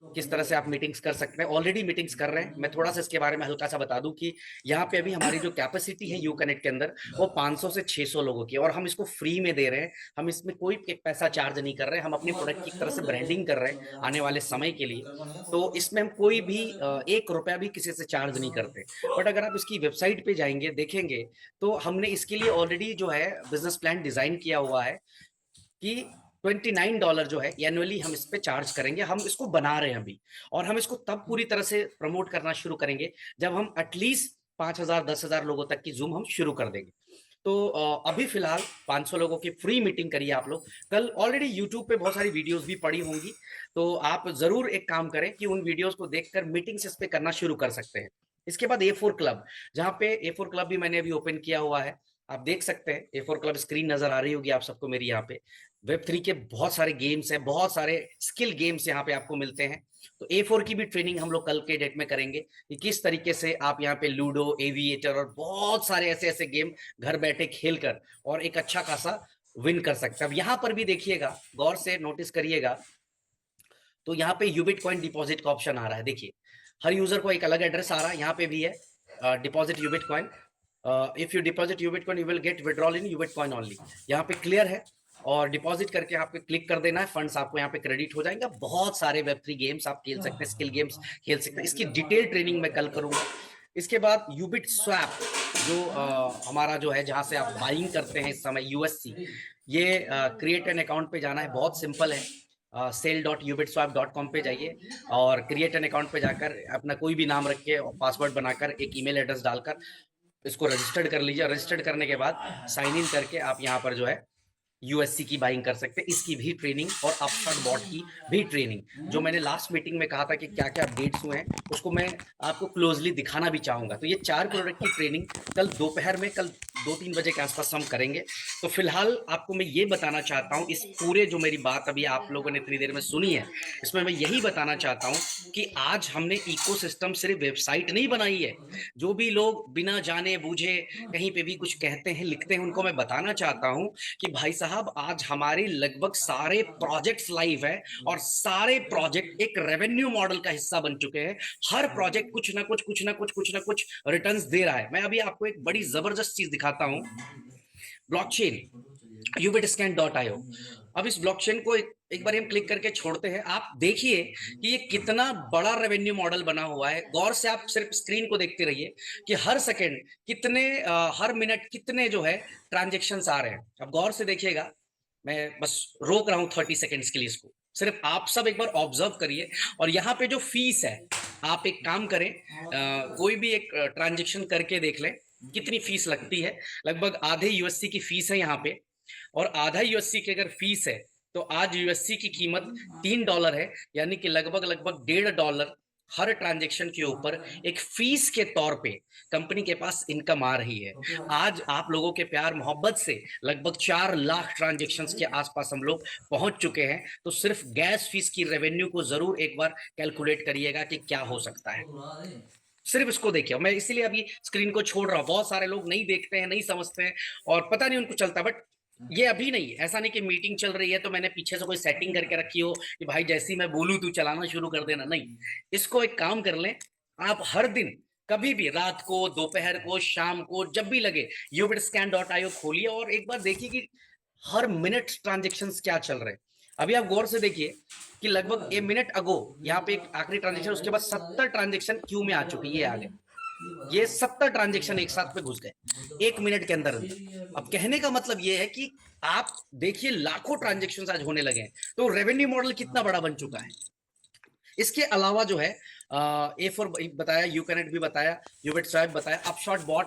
किस तरह से आप मीटिंग्स कर सकते हैं। ऑलरेडी मीटिंग्स कर रहे हैं। मैं थोड़ा सा इसके बारे में हल्का सा बता दूं कि यहाँ पे अभी हमारी जो कैपेसिटी है यू कनेक्ट के अंदर वो 500 से 600 लोगों की, और हम इसको फ्री में दे रहे हैं। हम इसमें कोई एक पैसा चार्ज नहीं कर रहे हैं, हम अपने प्रोडक्ट की तरह से ब्रांडिंग कर रहे हैं आने वाले समय के लिए। तो इसमें हम कोई भी 1 रुपया भी किसी से चार्ज नहीं करते। बट अगर आप इसकी वेबसाइट पे जाएंगे, देखेंगे, तो हमने इसके लिए ऑलरेडी जो है बिजनेस प्लान डिजाइन किया हुआ है कि $29 जो है एनुअली हम इस पे चार्ज करेंगे। हम इसको बना रहे हैं अभी, और हम इसको तब पूरी तरह से प्रमोट करना शुरू करेंगे जब हम एटलीस्ट 5,000 10,000 लोगों तक की जूम हम शुरू कर देंगे। तो अभी फिलहाल 500 लोगों की फ्री मीटिंग करिए आप लोग। कल ऑलरेडी यूट्यूब पे बहुत सारी वीडियोस भी पड़ी होंगी, तो आप जरूर एक काम करें कि उन वीडियोस को देखकर मीटिंग्स इस पे करना शुरू कर सकते हैं। इसके बाद A4 क्लब, जहाँ पे A4 क्लब भी मैंने अभी ओपन किया हुआ है। आप देख सकते हैं A4 क्लब स्क्रीन नजर आ रही होगी आप सबको मेरी यहाँ पे। Web3 के बहुत सारे गेम्स हैं, बहुत सारे स्किल गेम्स यहाँ पे आपको मिलते हैं। तो A4 की भी ट्रेनिंग हम लोग कल के डेट में करेंगे कि किस तरीके से आप यहाँ पे लूडो, एविएटर और बहुत सारे ऐसे ऐसे गेम घर बैठे खेल कर और एक अच्छा खासा विन कर सकते हैं। अब यहाँ पर भी देखिएगा, गौर से नोटिस करिएगा, तो यहाँ पे यूबिट कॉइन डिपॉजिट का ऑप्शन आ रहा है। देखिए हर यूजर को एक अलग एड्रेस आ रहा है, यहाँ पे भी है deposit Ubit coin. If you deposit Ubit coin you will get withdrawal in Ubit coin only. यहाँ पे क्लियर है और डिपॉजिट करके आपको क्लिक कर देना है, फंड्स आपको यहाँ पे क्रेडिट हो जाएंगे। बहुत सारे Web3 गेम्स आप खेल सकते हैं, स्किल गेम्स खेल सकते हैं। इसकी डिटेल ट्रेनिंग मैं कल करूंगा। इसके बाद यूबिट स्वैप जो हमारा जो है, जहां से आप बाइंग करते हैं इस समय USC, ये क्रिएट एन अकाउंट पे जाना है, बहुत सिंपल है। sale.ubitswap.com पे जाइए और क्रिएट एन अकाउंट पे जाकर अपना कोई भी नाम रख के पासवर्ड बनाकर एक ईमेल एड्रेस डालकर इसको रजिस्टर्ड कर लीजिए। रजिस्टर्ड करने के बाद साइन इन करके आप यहाँ पर जो है USC की बाइंग कर सकते हैं। इसकी भी ट्रेनिंग और अपशॉट बॉट की भी ट्रेनिंग, जो मैंने लास्ट मीटिंग में कहा था कि क्या क्या अपडेट्स हुए हैं, उसको मैं आपको क्लोजली दिखाना भी चाहूंगा। तो ये 4 प्रोडक्ट की ट्रेनिंग कल दोपहर में, कल 2-3 बजे के आसपास हम करेंगे। तो फिलहाल आपको मैं ये बताना चाहता हूँ, इस पूरे जो मेरी बात अभी आप लोगों ने इतनी देर में सुनी है, इसमें मैं यही बताना चाहता हूँ कि आज हमने इकोसिस्टम सिर्फ वेबसाइट नहीं बनाई है। जो भी लोग बिना जाने बूझे कहीं पे भी कुछ कहते हैं, लिखते हैं, उनको मैं बताना चाहता हूँ कि भाई साहब आज हमारे लगभग सारे प्रोजेक्ट्स लाइव है और सारे प्रोजेक्ट एक रेवेन्यू मॉडल का हिस्सा बन चुके हैं। हर प्रोजेक्ट कुछ ना कुछ रिटर्न्स दे रहा है। मैं अभी आपको एक बड़ी जबरदस्त चीज दिखाता हूं, ब्लॉकचेन ubitscan.io। अब इस ब्लॉकचेन को एक बार हम क्लिक करके छोड़ते हैं। आप देखिए कि ये कितना बड़ा रेवेन्यू मॉडल बना हुआ है। गौर से आप सिर्फ स्क्रीन को देखते रहिए कि हर सेकंड कितने, हर मिनट कितने जो है ट्रांजेक्शन्स आ रहे हैं। अब गौर से देखिएगा, मैं बस रोक रहा हूं 30 सेकेंड्स के लिए इसको, सिर्फ आप सब एक बार ऑब्जर्व करिए। और यहाँ पे जो फीस है, आप एक काम करें, कोई भी एक ट्रांजेक्शन करके देख लें कितनी फीस लगती है। लगभग आधे USC की फीस है यहाँ पे, और आधा USC की अगर फीस है तो आज USC की कीमत $3 है, यानी कि लगभग $1.5 हर ट्रांजेक्शन के ऊपर एक फीस के तौर पे कंपनी के पास इनकम आ रही है। आज आप लोगों के प्यार मोहब्बत से लगभग 4 लाख ट्रांजेक्शन्स के आसपास हम लोग पहुंच चुके हैं। तो सिर्फ गैस फीस की रेवेन्यू को जरूर एक बार कैलकुलेट करिएगा कि क्या हो सकता है। सिर्फ इसको देखिए, मैं इसीलिए अभी स्क्रीन को छोड़ रहा हूं। बहुत सारे लोग नहीं देखते हैं, नहीं समझते हैं और पता नहीं उनको चलता। बट ये अभी नहीं, ऐसा नहीं कि मीटिंग चल रही है तो मैंने पीछे से कोई सेटिंग करके रखी हो कि भाई जैसी मैं बोलूं तू चलाना शुरू कर देना, नहीं। इसको एक काम कर लें, आप हर दिन कभी भी, रात को, दोपहर को, शाम को, जब भी लगे ubitscan.io खोलिए और एक बार देखिए कि हर मिनट ट्रांजेक्शन्स क्या चल रहे हैं। अभी आप गौर से देखिए कि लगभग 1 मिनट अगो यहाँ पे एक आखिरी ट्रांजेक्शन, उसके बाद 70 ट्रांजेक्शन क्यू में आ चुके, ये आ गए, ये 70 ट्रांजेक्शन एक साथ पे घुस गए 1 मिनट के अंदर। अब कहने का मतलब ये है कि आप देखिए लाखों ट्रांजेक्शन आज होने लगे हैं। तो रेवेन्यू मॉडल कितना बड़ा बन चुका है। इसके अलावा जो है A4 बताया, यूकनेक्ट भी बताया, ubitswap बताया, अपशॉट बॉट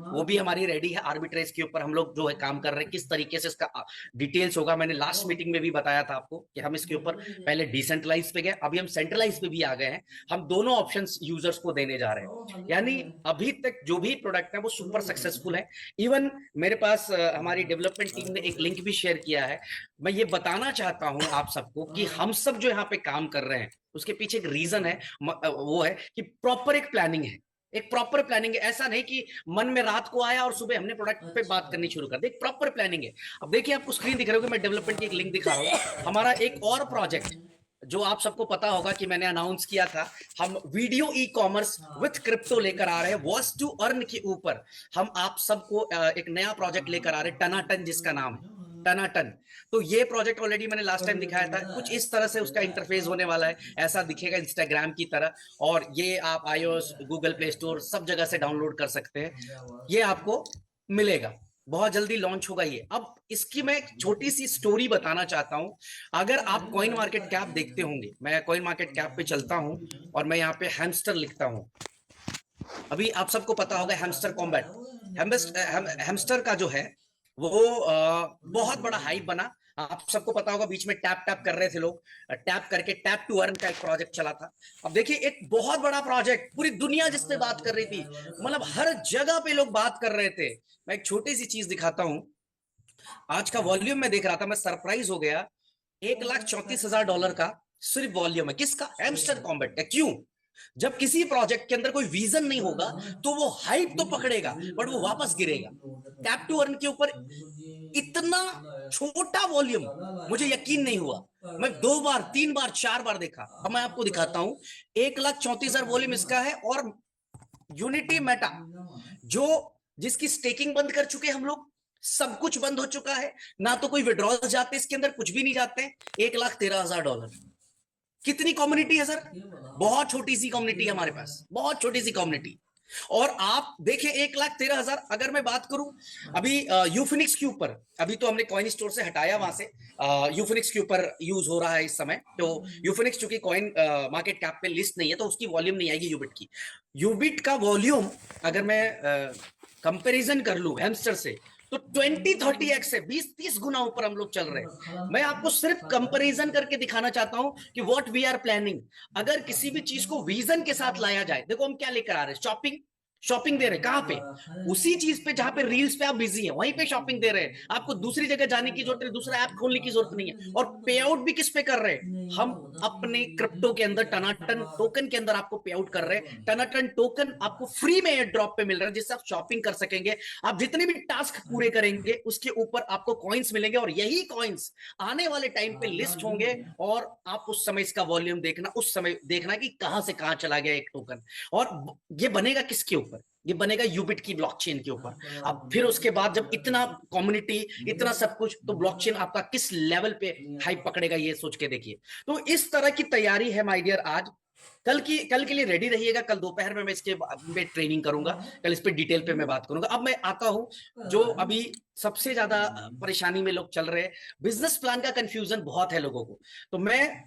वो भी हमारी रेडी है। आर्बिट्रेज के ऊपर हम लोग जो है काम कर रहे हैं, किस तरीके से इसका डिटेल्स होगा। मैंने लास्ट मीटिंग में भी बताया था आपको कि हम इसके ऊपर पहले डिसेंट्रलाइज पे गए, अभी हम सेंट्रलाइज पे भी आ गए हैं। हम दोनों ऑप्शंस यूजर्स को देने जा रहे हैं। यानी अभी तक जो भी प्रोडक्ट है वो सुपर सक्सेसफुल है। इवन मेरे पास हमारी डेवलपमेंट टीम ने एक लिंक भी शेयर किया है। मैं ये बताना चाहता हूं आप सबको कि हम सब जो यहाँ पे काम कर रहे हैं उसके पीछे एक रीजन है, वो है कि प्रॉपर एक प्लानिंग है, एक प्रॉपर प्लानिंग है। ऐसा नहीं कि मन में रात को आया और सुबह हमने प्रोडक्ट पे बात करनी शुरू कर दी, एक प्रॉपर प्लानिंग है। अब देखिए आपको स्क्रीन दिख रहा होगा, मैं डेवलपमेंट की एक लिंक दिखा रहा हूँ। हमारा एक और प्रोजेक्ट जो आप सबको पता होगा कि मैंने अनाउंस किया था, हम video e commerce with crypto लेकर आ रहे हैं। वॉच टू अर्न के ऊपर हम आप सबको एक नया प्रोजेक्ट लेकर आ रहे हैं, टनाटन जिसका नाम है, टनाटन। तो ये प्रोजेक्ट ऑलरेडी मैंने लास्ट टाइम दिखाया था, कुछ इस तरह से उसका इंटरफेस होने वाला है, ऐसा दिखेगा इंस्टाग्राम की तरह। और ये आप iOS, गूगल प्ले स्टोर सब जगह से डाउनलोड कर सकते हैं, ये आपको मिलेगा, बहुत जल्दी लॉन्च होगा ये। अब इसकी मैं एक छोटी सी स्टोरी बताना चाहता हूं। अगर आप कॉइन मार्केट कैप देखते होंगे, मैं कॉइन मार्केट कैप पे चलता हूं और मैं यहाँ पे हैमस्टर लिखता हूं। अभी आप सबको पता होगा हैमस्टर कॉम्बैट, हैमस्टर का जो है वो बहुत बड़ा हाइप बना। आप सबको पता होगा बीच में टैप टैप कर रहे थे लोग, टैप करके टैप टू अर्न का एक प्रोजेक्ट चला था। अब देखिए एक बहुत बड़ा प्रोजेक्ट, पूरी दुनिया जिस पे बात कर रही थी, मतलब हर जगह पे लोग बात कर रहे थे। मैं एक छोटी सी चीज दिखाता हूं, आज का वॉल्यूम में देख रहा था, मैं सरप्राइज हो गया। $1,34,000 का सिर्फ वॉल्यूम है। किसका? हैमस्टर कॉम्बैट का। क्यों? जब किसी प्रोजेक्ट के अंदर कोई विजन नहीं होगा तो वो हाइप तो पकड़ेगा बट वो वापस गिरेगा। टैप टू अर्न के ऊपर इतना छोटा वॉल्यूम, मुझे यकीन नहीं हुआ। मैं 2 बार 3 बार 4 बार देखा। अब मैं आपको दिखाता हूं, 1,34,000 वॉल्यूम इसका है। और यूनिटी मेटा जो जिसकी स्टेकिंग बंद कर चुके हम लोग, सब कुछ बंद हो चुका है, ना तो कोई विड्रॉल जाते इसके अंदर, कुछ भी नहीं जाते। $1,13,000। कितनी कम्युनिटी है सर? बहुत छोटी सी कम्युनिटी है हमारे पास, बहुत छोटी सी कम्युनिटी। और आप देखिए 1,13,000। अगर मैं बात करूं अभी यूफिनिक्स के ऊपर, अभी तो हमने कॉइन स्टोर से हटाया, वहां से यूफिनिक्स के ऊपर यूज हो रहा है इस समय। तो यूफिनिक्स चूंकि कॉइन मार्केट कैप पे लिस्ट नहीं है तो उसकी वॉल्यूम नहीं आएगी यूबिट की। यूबिट का वॉल्यूम अगर मैं कंपैरिजन कर लूं हैमस्टर से तो 20-30x से 20-30 गुना ऊपर हम लोग चल रहे हैं। मैं आपको सिर्फ कंपैरिजन करके दिखाना चाहता हूं कि व्हाट वी आर प्लानिंग। अगर किसी भी चीज को विजन के साथ लाया जाए, देखो हम क्या लेकर आ रहे हैं, शॉपिंग दे रहे हैं। कहां पे? उसी चीज पे जहां पे रील्स पे आप बिजी हैं वहीं पे शॉपिंग दे रहे हैं। आपको दूसरी जगह जाने की जरूरत नहीं, दूसरा ऐप खोलने की जरूरत नहीं है। और पे आउट भी किस पे कर रहे हैं? हम अपने क्रिप्टो के अंदर टनाटन टोकन के अंदर आपको पे आउट कर रहे हैं। टनाटन टोकन आपको फ्री में एयर ड्रॉप पे मिल रहा है, जिससे आप शॉपिंग कर सकेंगे। आप जितने भी टास्क पूरे करेंगे उसके ऊपर आपको कॉइन्स मिलेंगे, और यही कॉइन्स आने वाले टाइम पे लिस्ट होंगे। और आप उस समय इसका वॉल्यूम देखना, उस समय देखना कि कहां से कहां चला गया एक टोकन। और ये बनेगा किसके ऊपर? ये बनेगा यूबिट की ब्लॉकचेन के ऊपर। अब फिर उसके बाद जब इतना कम्युनिटी, इतना सब कुछ, तो ब्लॉकचेन आपका किस लेवल पे हाइप पकड़ेगा ये सोच के देखिए। तो इस तरह की तैयारी है माय डियर। आज कल के लिए रेडी रहिएगा। कल दोपहर में मैं इसके पे ट्रेनिंग करूंगा, कल इस पे डिटेल पे मैं बात करूंगा। अब मैं आता हूं जो अभी सबसे ज्यादा परेशानी में लोग चल रहे हैं, बिजनेस प्लान का कंफ्यूजन बहुत है लोगों को। तो मैं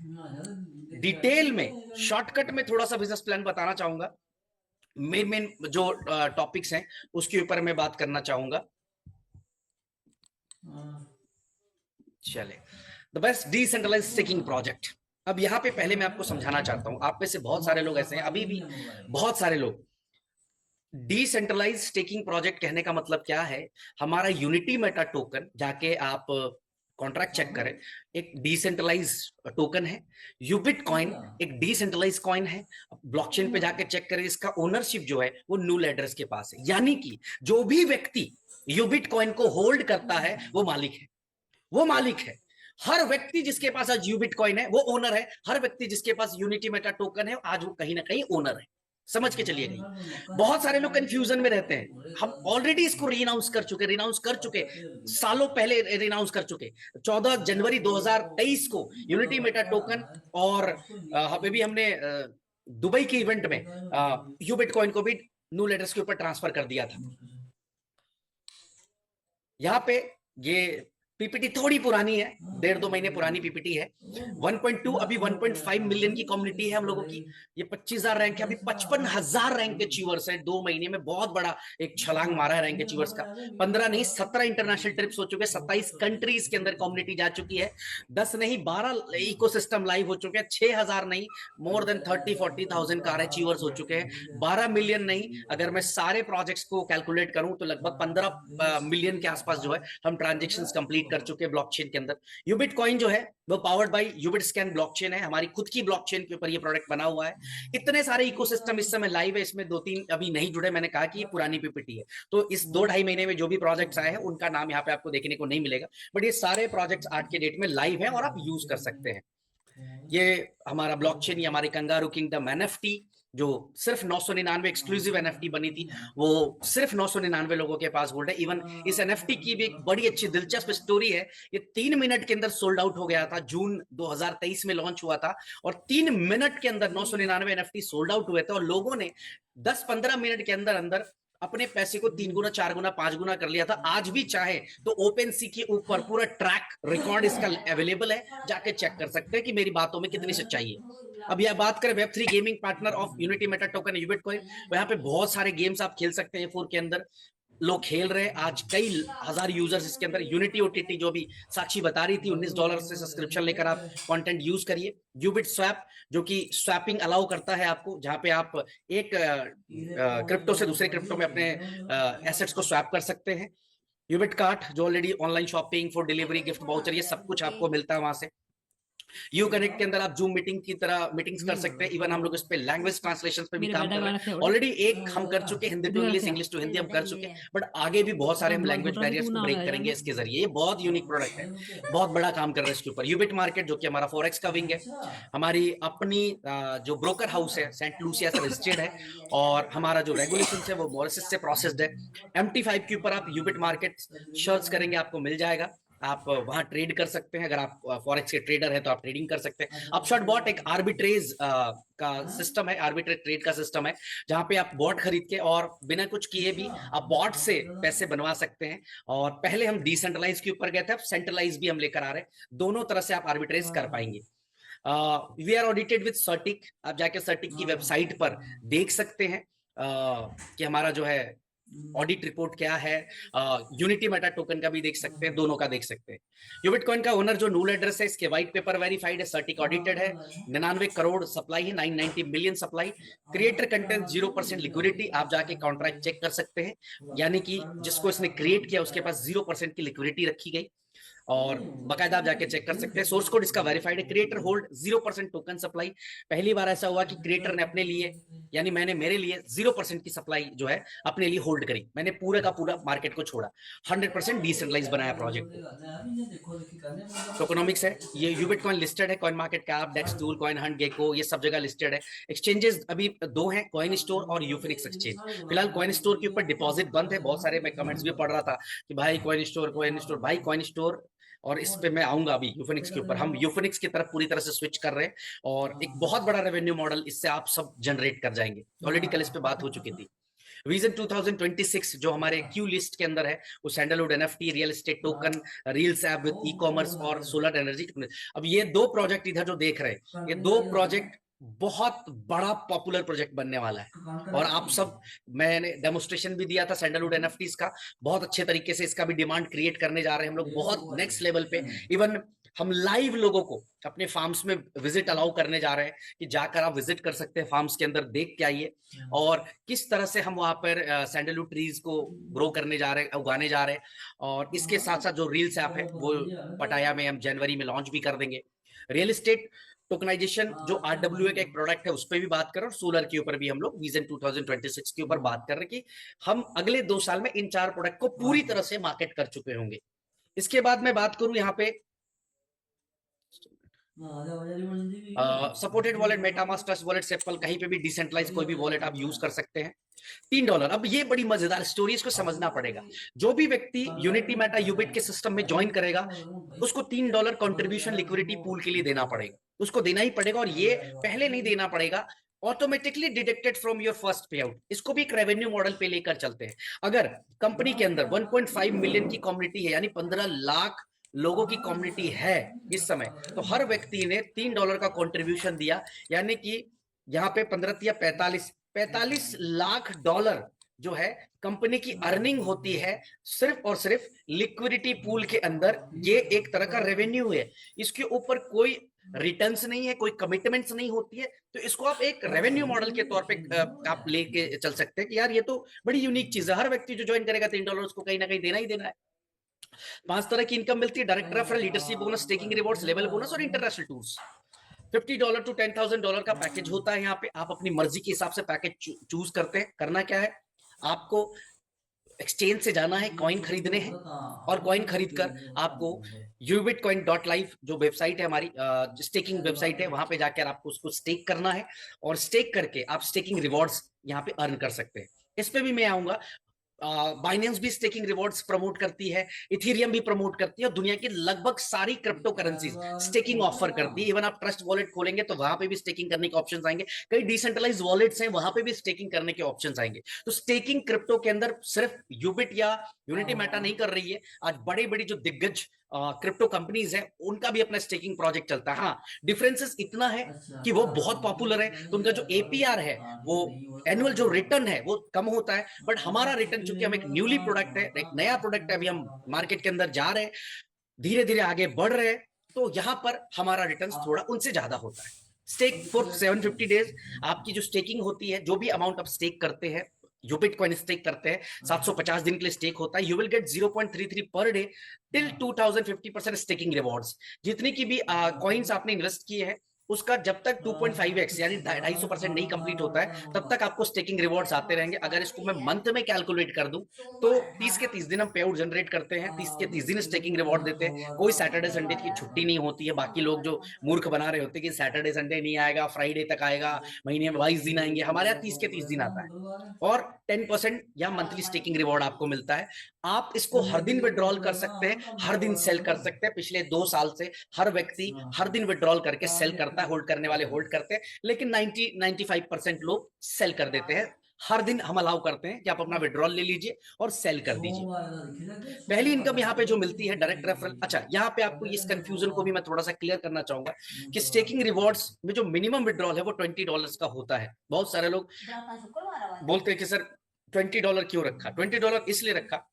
डिटेल में शॉर्टकट में थोड़ा सा बिजनेस प्लान बताना चाहूंगा। मेन जो टॉपिक्स हैं उसके ऊपर मैं बात करना चाहूंगा। चले, the best decentralised staking project. अब यहाँ पे पहले मैं आपको समझाना चाहता हूं, आप में से बहुत सारे लोग ऐसे हैं, अभी भी बहुत सारे लोग। डिसेंट्रलाइज्ड स्टेकिंग प्रोजेक्ट कहने का मतलब क्या है? हमारा यूनिटी मेटा टोकन, जाके आप कॉन्ट्रैक्ट चेक करें, एक डिसेंट्रलाइज टोकन है। यूबिट कॉइन एक डिसेंट्रलाइज कॉइन है। ब्लॉकचेन पे जाके चेक करें, इसका ओनरशिप जो है वो नुल एड्रेस के पास है। यानी कि जो भी व्यक्ति यूबिट कॉइन को होल्ड करता है वो मालिक है, वो मालिक है। हर व्यक्ति जिसके पास आज यूबिट कॉइन है वो ओनर है। हर व्यक्ति जिसके पास यूनिटी मेटा टोकन है आज वो कहीं ना कहीं ओनर है। समझ के चलिएगा। बहुत सारे लोग कंफ्यूजन में रहते हैं। हम ऑलरेडी इसको रिनाउंस कर चुके, सालों पहले रिनाउंस कर चुके। 14 जनवरी 2023 को यूनिटी मेटा टोकन, और अभी भी हमने दुबई के इवेंट में यूबिट कॉइन को भी न्यू एड्रेस के ऊपर ट्रांसफर कर दिया था। यहाँ पे ये पीपीटी थोड़ी पुरानी है, 1.5-2 महीने पुरानी पीपीटी है। 1.2 अभी 1.5 मिलियन की कम्युनिटी है हम लोगों की। ये 25,000 रैंक है, अभी 55,000 रैंक अचीवर्स है। 2 महीने में बहुत बड़ा एक छलांग मारा है रैंक अचीवर्स का। 15 नहीं 17 इंटरनेशनल ट्रिप्स हो चुके, 27 कंट्रीज के अंदर कम्युनिटी जा चुकी है। 10 नहीं 12 इकोसिस्टम लाइव हो चुके हैं। 6,000 नहीं, मोर देन 30-40,000 कार अचीवर्स हो चुके हैं। 12 मिलियन नहीं, अगर मैं सारे प्रोजेक्ट्स को कैलकुलेट करूं तो लगभग 15 मिलियन के आसपास जो है हम ट्रांजेक्शन कंप्लीट कर चुके हैं ब्लॉकचेन के अंदर। यूबिट कॉइन जो है वो पावर्ड बाय यूबिट स्कैन ब्लॉकचेन है, हमारी खुद की ब्लॉकचेन के ऊपर ये प्रोडक्ट बना हुआ है। इतने सारे इकोसिस्टम इस समय लाइव है, इसमें 2-3 अभी नहीं जुड़े। मैंने कहा कि ये पुरानी पीपीटी है, तो इस 2-2.5 महीने में जो भी प्रोजेक्ट्स आए हैं उनका नाम यहाँ पे आपको देखने को नहीं मिलेगा, बट ये सारे प्रोजेक्ट्स आज के डेट में लाइव है और आप यूज कर सकते हैं। ये हमारा ब्लॉकचेन, ये हमारी कंगारू किंगडम एनएफटी जो सिर्फ 999 एक्सक्लूसिव एनएफटी बनी थी, वो सिर्फ 999 लोगों के पास होल्ड है। इवन इस एनएफटी की भी एक बड़ी अच्छी दिलचस्प स्टोरी है। ये 3 मिनट के अंदर सोल्ड आउट हो गया था, जून 2023 में लॉन्च हुआ था, और 3 मिनट के अंदर 999 एनएफटी सोल्ड आउट हुए थे, और लोगों ने 10-15 मिनट के अंदर अंदर अपने पैसे को 3 गुना, 4 गुना, 5 गुना कर लिया था। आज भी चाहे तो ओपन सी के ऊपर पूरा ट्रैक रिकॉर्ड इसका अवेलेबल है, जाके चेक कर सकते हैं कि मेरी बातों में कितनी सच्चाई है। अब यह बात करें Web3 gaming partner of Unity meta token Ubit coin, यहाँ पे बहुत सारे गेम्स आप खेल सकते हैं 4 के अंदर। लोग खेल रहे हैं। आज कई हजार यूजर्स इसके अंदर। यूनिटी ओटीटी जो भी साक्षी बता रही थी, $19 से सब्सक्रिप्शन लेकर आप कंटेंट यूज करिए। यूबिट स्वैप जो कि स्वैपिंग अलाउ करता है आपको, जहां पे आप एक क्रिप्टो से दूसरे क्रिप्टो में अपने एसेट्स को स्वैप कर सकते हैं। यूबिट कार्ट जो already online shopping, for delivery, gift voucher, ये सब कुछ आपको मिलता है वहां से। यू कनेक्ट के अंदर आप जूम मीटिंग की तरह मीटिंग्स कर सकते हैं। इवन हम लोग इस पे लैंग्वेज ट्रांसलेशन पे भी मेरे काम बेटा कर रहे वाला हैं। फेवरेट ऑलरेडी एक हम कर चुके हैं, Hindi to English, English to Hindi हम कर चुके हैं, बट आगे भी बहुत सारे हम लैंग्वेज बैरियर्स को ब्रेक करेंगे इसके जरिए। ये बहुत यूनिक प्रोडक्ट है, बहुत बड़ा काम कर रहे हैं इसके ऊपर। यूबिट मार्केट जो कि हमारा फॉरेक्स का विंग है, हमारी अपनी जो ब्रोकर हाउस है सेंट लूसिया से रजिस्टर्ड है, और हमारा जो रेगुलेशन है वो मॉरिशस से प्रोसेस्ड है। MT5 के ऊपर आप यूबिट मार्केट सर्च करेंगे, आपको मिल जाएगा। आप वहां ट्रेड कर सकते हैं। अगर आप फॉरेक्स के ट्रेडर हैं तो आप ट्रेडिंग कर सकते हैं। अपशॉट बॉट एक आर्बिट्रेज का सिस्टम है, आर्बिट्रेज ट्रेड का सिस्टम है, जहां पे आप बॉट खरीद के और बिना कुछ किए भी आप बॉट से पैसे बनवा सकते हैं। और पहले हम डिसेंट्रलाइज के ऊपर गए थे, अब सेंट्रलाइज भी हम लेकर आ रहे हैं। दोनों तरह से आप आर्बिट्रेज कर पाएंगे। We are audited with सर्टिक। आप जाके सर्टिक की वेबसाइट पर देख सकते हैं कि हमारा जो है ऑडिट रिपोर्ट क्या है। यूनिटी मेटा टोकन का भी देख सकते हैं, दोनों का देख सकते हैं। यूबिट कॉइन का ओनर जो नूल एड्रेस है, इसके व्हाइट पेपर वेरीफाइड है, सर्टिक ऑडिटेड है, 99 करोड़ सप्लाई है, 990 million supply. Creator content 0% liquidity. आप जाके कॉन्ट्रैक्ट चेक कर सकते हैं, यानी कि जिसको इसने क्रिएट किया उसके पास 0% की लिक्विडिटी रखी गई, और बाकायदा आप जाके चेक कर सकते हैं। सोर्स कोड इसका वेरीफाइड है। Creator hold 0% token supply. पहली बार ऐसा हुआ कि क्रिएटर ने अपने लिए, यानी मैंने मेरे लिए 0% की सप्लाई जो है अपने लिए होल्ड करी। मैंने पूरा का पूरा मार्केट को छोड़ा, 100% डिसेंट्रलाइज बनाया प्रोजेक्ट को। टोकनॉमिक्स है ये। यूबिट कॉइन लिस्टेड है कॉइन मार्केट कैप, डेक्स टूल, कॉइन हंट, गेको, ये सब जगह लिस्टेड है। एक्सचेंजेस अभी 2 हैं, कॉइन स्टोर और यूफिनिक्स एक्सचेंज। फिलहाल कॉइन स्टोर के ऊपर डिपॉजिट बंद है। बहुत सारे मैं कमेंट्स भी पढ़ रहा था कि भाई कॉइन स्टोर, भाई कॉइन स्टोर, और इस पे मैं आऊंगा अभी यूफिनिक्स के ऊपर। हम यूफिनिक्स की तरफ पूरी तरह से स्विच कर रहे हैं, और एक बहुत बड़ा रेवेन्यू मॉडल इससे आप सब जनरेट कर जाएंगे। ऑलरेडी कल इस पे बात हो चुकी थी। विजन 2026 जो हमारे क्यू लिस्ट के अंदर है, वो sandalwood NFT, real estate token, reels app with e-commerce और सोलर एनर्जी। अब ये 2 प्रोजेक्ट इधर जो देख रहे हैं, ये 2 प्रोजेक्ट बहुत बड़ा पॉपुलर प्रोजेक्ट बनने वाला है। और आप सब, मैंने डेमोस्ट्रेशन भी दिया था सैंडलवुड NFTs का, बहुत अच्छे तरीके से इसका भी डिमांड क्रिएट करने जा रहे हैं हम लोग, बहुत नेक्स्ट लेवल पे। इवन हम लाइव लोगों को अपने फार्म्स में विजिट अलाउ करने जा रहे हैं, कि जाकर आप विजिट कर सकते हैं फार्म्स के अंदर, देख के आइए, और किस तरह से हम वहां पर सैंडलवुड ट्रीज को ग्रो करने जा रहे हैं, उगाने जा रहे हैं। और इसके साथ साथ जो रील्स ऐप है वो पटाया में हम जनवरी में लॉन्च भी कर देंगे। रियल एस्टेट टोकनाइजेशन जो RWA का एक प्रोडक्ट है, उस पर भी बात कर रहे हैं, और सोलर के ऊपर भी हम लोग विजन 2026 के ऊपर बात कर रहे हैं कि हम अगले 2 साल में इन 4 प्रोडक्ट को पूरी तरह से मार्केट कर चुके होंगे। इसके बाद मैं बात करूं यहाँ पे supported wallet, MetaMask, trust wallet, sepal, कहीं पे भी डिसेंट्रलाइज कोई भी वॉलेट आप यूज कर सकते हैं। $3। अब ये बड़ी मजेदार स्टोरी, इसको समझना पड़ेगा। जो भी व्यक्ति यूनिटी मेटा यूबिट के सिस्टम में ज्वाइन करेगा, उसको $3 कंट्रीब्यूशन लिक्विडिटी पूल के लिए देना पड़ेगा, उसको देना ही पड़ेगा। और ये पहले नहीं देना पड़ेगा, automatically deducted from your first पे आउट। इसको भी एक रेवेन्यू मॉडल पे लेकर चलते हैं। अगर कंपनी के अंदर 1.5 मिलियन की कम्युनिटी है, यानी 15 लाख लोगों की कम्युनिटी है इस समय, तो हर व्यक्ति ने $3 का कंट्रीब्यूशन दिया, यानी कि यहाँ पे 15 या 45 लाख डॉलर जो है कंपनी की अर्निंग होती है सिर्फ और सिर्फ लिक्विडिटी पूल के अंदर। ये एक तरह का रेवेन्यू है, इसके ऊपर कोई रिटर्न्स नहीं है, कोई कमिटमेंट्स नहीं होती है। तो इसको आप एक रेवेन्यू मॉडल के तौर पे आप लेके चल सकते हैं कि यार ये तो बड़ी यूनिक चीज है। हर व्यक्ति जो ज्वाइन करेगा $3 उसको कहीं ना कहीं देना ही देना है। 5 तरह की इनकम मिलती है: direct referral, leadership bonus, staking rewards, level bonus और इंटरनेशनल टूर्स। $50 to $10,000 का पैकेज होता है। यहाँ पे आप अपनी मर्जी के हिसाब से पैकेज चूज करते हैं। करना क्या है, आपको एक्सचेंज से जाना है, कॉइन खरीदने हैं, और कॉइन खरीद कर आपको ubitcoin.live जो वेबसाइट है हमारी, स्टेकिंग वेबसाइट है, वहां पे जाकर आपको उसको स्टेक करना है, और स्टेक करके आप स्टेकिंग रिवॉर्ड्स यहाँ पे अर्न कर सकते हैं। इस पे भी मैं आऊंगा। बाइनेंस भी स्टेकिंग रिवॉर्ड्स प्रमोट करती है, इथेरियम भी प्रमोट करती है, और दुनिया की लगभग सारी क्रिप्टो करेंसीज स्टेकिंग ऑफर करती है। इवन आप ट्रस्ट वॉलेट खोलेंगे तो वहां पे भी स्टेकिंग करने के ऑप्शंस आएंगे। कई डिसेंट्रलाइज्ड वॉलेट्स हैं, वहां पे भी स्टेकिंग करने के ऑप्शंस आएंगे। तो स्टेकिंग क्रिप्टो के अंदर सिर्फ यूबिट या यूनिटी मेटा नहीं कर रही है। आज बड़ी बड़ी जो दिग्गज क्रिप्टो कंपनीज है, उनका भी अपना स्टेकिंग प्रोजेक्ट चलता है। हाँ, डिफरेंसेस इतना है कि वो बहुत पॉपुलर है, तो उनका जो एपीआर है, वो एनुअल जो रिटर्न है वो कम होता है। बट हमारा रिटर्न, चूंकि हम एक न्यूली प्रोडक्ट है, एक नया प्रोडक्ट है, अभी हम मार्केट के अंदर जा रहे हैं, धीरे धीरे आगे बढ़ रहे हैं, तो यहाँ पर हमारा रिटर्न थोड़ा उनसे ज्यादा होता है। स्टेक फॉर 750 डेज, आपकी जो स्टेकिंग होती है, जो भी अमाउंट आप स्टेक करते हैं, जो बिटकॉइन स्टेक करते हैं, 750 दिन के लिए स्टेक होता है, you will gate 0.33 per day till 2050% staking rewards. जितनी की भी कॉइन्स आपने इन्वेस्ट किए हैं, उसका जब तक 2.5x यानी 250% नहीं कंप्लीट होता है, तब तक आपको स्टेकिंग रिवॉर्ड्स आते रहेंगे। अगर इसको मैं मंथ में कैलकुलेट कर दूं, तो 30 के 30 दिन हम पे आउट जनरेट करते हैं, 30 के 30 दिन स्टेकिंग रिवॉर्ड देते हैं। कोई सैटरडे संडे की छुट्टी नहीं होती है। बाकी लोग जो मूर्ख बना रहे होते हैं कि सैटरडे संडे नहीं आएगा, फ्राइडे तक आएगा, महीने में 22 दिन आएंगे, हमारे यहाँ 30 के 30 दिन आता है, और 10% या मंथली स्टेकिंग रिवॉर्ड आपको मिलता है। आप इसको हर दिन विड्रॉल कर सकते हैं, हर दिन सेल कर सकते हैं। पिछले 2 साल से हर व्यक्ति हर दिन विड्रॉल करके सेल करता है, होल्ड करने वाले होल्ड करते हैं, लेकिन 90-95% लोग सेल कर देते हैं। हर दिन हम अलाउ करते हैं कि आप अपना विड्रॉल ले लीजिए और सेल कर दीजिए। पहली इनकम यहाँ पे जो मिलती है डायरेक्ट रेफरल। अच्छा, यहाँ पे आपको इस कंफ्यूजन को भी मैं थोड़ा सा क्लियर करना चाहूंगा कि स्टेकिंग रिवॉर्ड्स में जो मिनिमम विड्रॉल है वो $20 का होता है। बहुत सारे लोग बोलते हैं कि सर $20 क्यों रखा। $20 इसलिए रखा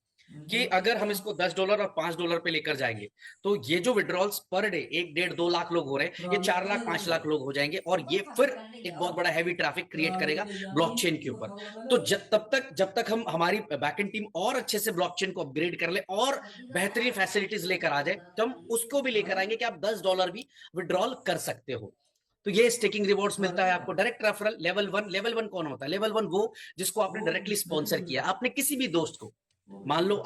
कि अगर हम इसको $10 और $5 पे लेकर जाएंगे, तो ये जो विड्रॉल्स पर डे 1-1.5-2 लाख लोग हो रहे हैं, ये 4 लाख 5 लाख लोग हो जाएंगे, और ये फिर एक बहुत बड़ा हैवी ट्रैफिक क्रिएट करेगा ब्लॉकचेन के ऊपर। तो जब तक हम हमारी बैकएंड टीम और अच्छे से ब्लॉकचेन को अपग्रेड कर ले और बेहतरीन फैसिलिटीज लेकर आ जाए, तो हम उसको भी लेकर आएंगे कि आप $10 भी विड्रॉल कर सकते हो। तो ये स्टेकिंग रिवॉर्ड्स मिलता है आपको। डायरेक्ट रेफरल लेवल 1 कौन होता है? लेवल 1 वो जिसको आपने डायरेक्टली स्पॉन्सर किया। आपने किसी भी दोस्त को, मान लो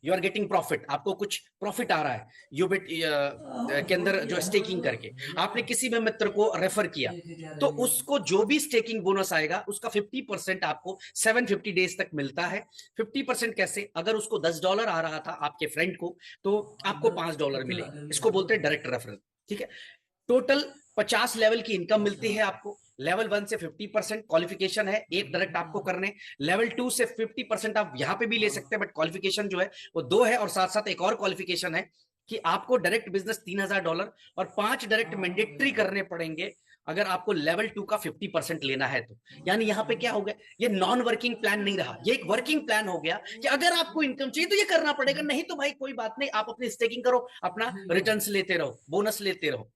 यू आर गेटिंग प्रॉफिट, आपको कुछ प्रॉफिट आ रहा है यूबिट के अंदर जो स्टेकिंग करके, आपने किसी भी मित्र को रेफर किया, तो उसको जो भी स्टेकिंग बोनस आएगा उसका 50% आपको 750 डेज तक मिलता है। 50% कैसे? अगर उसको $10 आ रहा था आपके फ्रेंड को, तो आपको $5 मिलेगा। इसको बोलते हैं डायरेक्ट रेफरल। ठीक है, टोटल 50 लेवल की इनकम मिलती है आपको। लेवल 1 से 50% क्वालिफिकेशन है, एक डायरेक्ट आपको करने। लेवल 2 से 50% आप यहां पे भी ले सकते हैं, बट क्वालिफिकेशन जो है वो 2 है, और साथ साथ एक और क्वालिफिकेशन है कि आपको डायरेक्ट बिजनेस $3000 और 5 डायरेक्ट मैंडेटरी करने पड़ेंगे अगर आपको लेवल 2 का 50% लेना है तो। यानी यहाँ पे क्या हो गया, ये नॉन वर्किंग प्लान नहीं रहा, ये एक वर्किंग प्लान हो गया कि अगर आपको इनकम चाहिए तो ये करना पड़ेगा, नहीं तो भाई कोई बात नहीं, आप अपनी स्टेकिंग करो, अपना रिटर्न्स लेते रहो, बोनस लेते रहो।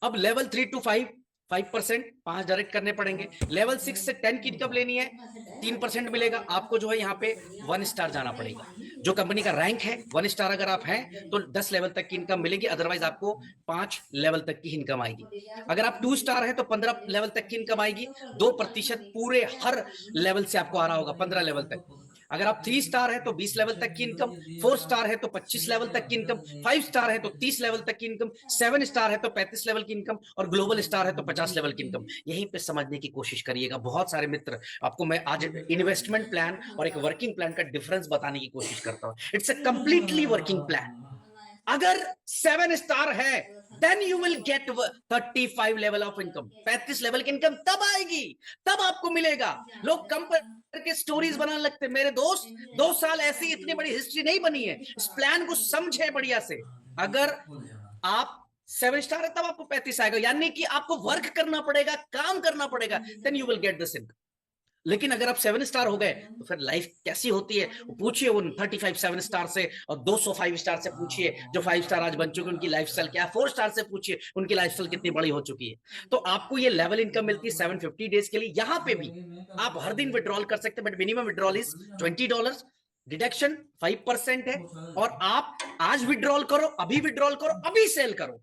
अब लेवल 3 to 5% 5 डायरेक्ट करने पड़ेंगे। लेवल 6 से 10 की इनकम लेनी है, 3% मिलेगा आपको। जो है यहाँ पे 1 स्टार जाना पड़ेगा। जो कंपनी का रैंक है 1 स्टार अगर आप हैं तो 10 लेवल तक की इनकम मिलेगी, अदरवाइज आपको 5 लेवल तक की इनकम आएगी। अगर आप 2 स्टार है तो 15 लेवल तक की इनकम आएगी। 2% पूरे हर लेवल से आपको आ रहा होगा 15 लेवल तक। अगर आप 3 स्टार है तो 20 लेवल तक की इनकम, 4 स्टार है तो 25 लेवल तक की इनकम, 5 स्टार है तो 30 लेवल तक की इनकम, 7 स्टार है तो 35 लेवल की इनकम, और ग्लोबल स्टार है तो 50 लेवल की इनकम। यहीं पे समझने की कोशिश करिएगा। बहुत सारे मित्र, आपको मैं आज इन्वेस्टमेंट प्लान और एक वर्किंग प्लान का डिफरेंस बताने की कोशिश करता हूं। It's a completely working plan. अगर 7 स्टार है then you will get 35 level of income. 35 level की इनकम तब आएगी, तब आपको मिलेगा। लोग कम करके स्टोरीज बनाने लगते। मेरे दोस्त 2 साल ऐसी इतनी बड़ी हिस्ट्री नहीं बनी है। इस प्लान को समझे बढ़िया से। अगर आप 7 स्टार है तब आपको 35 आएगा, यानी कि आपको वर्क करना पड़ेगा, काम करना पड़ेगा, then you will get this income. लेकिन अगर आप 7 स्टार हो गए तो फिर लाइफ कैसी होती है पूछिए उन 35 7 स्टार से, और 205 स्टार से पूछिए जो 5 स्टार आज बन चुके, उनकी लाइफस्टाइल क्या है। 4 स्टार से पूछिए उनकी लाइफस्टाइल कितनी बड़ी हो चुकी है। तो आपको ये लेवल इनकम मिलती है 750 डेज के लिए। यहां पे भी आप हर दिन विड्रॉल कर सकते हैं, but minimum withdrawal is $20, deduction 5% है। और आप आज विड्रॉल करो, अभी विड्रॉल करो, अभी सेल करो।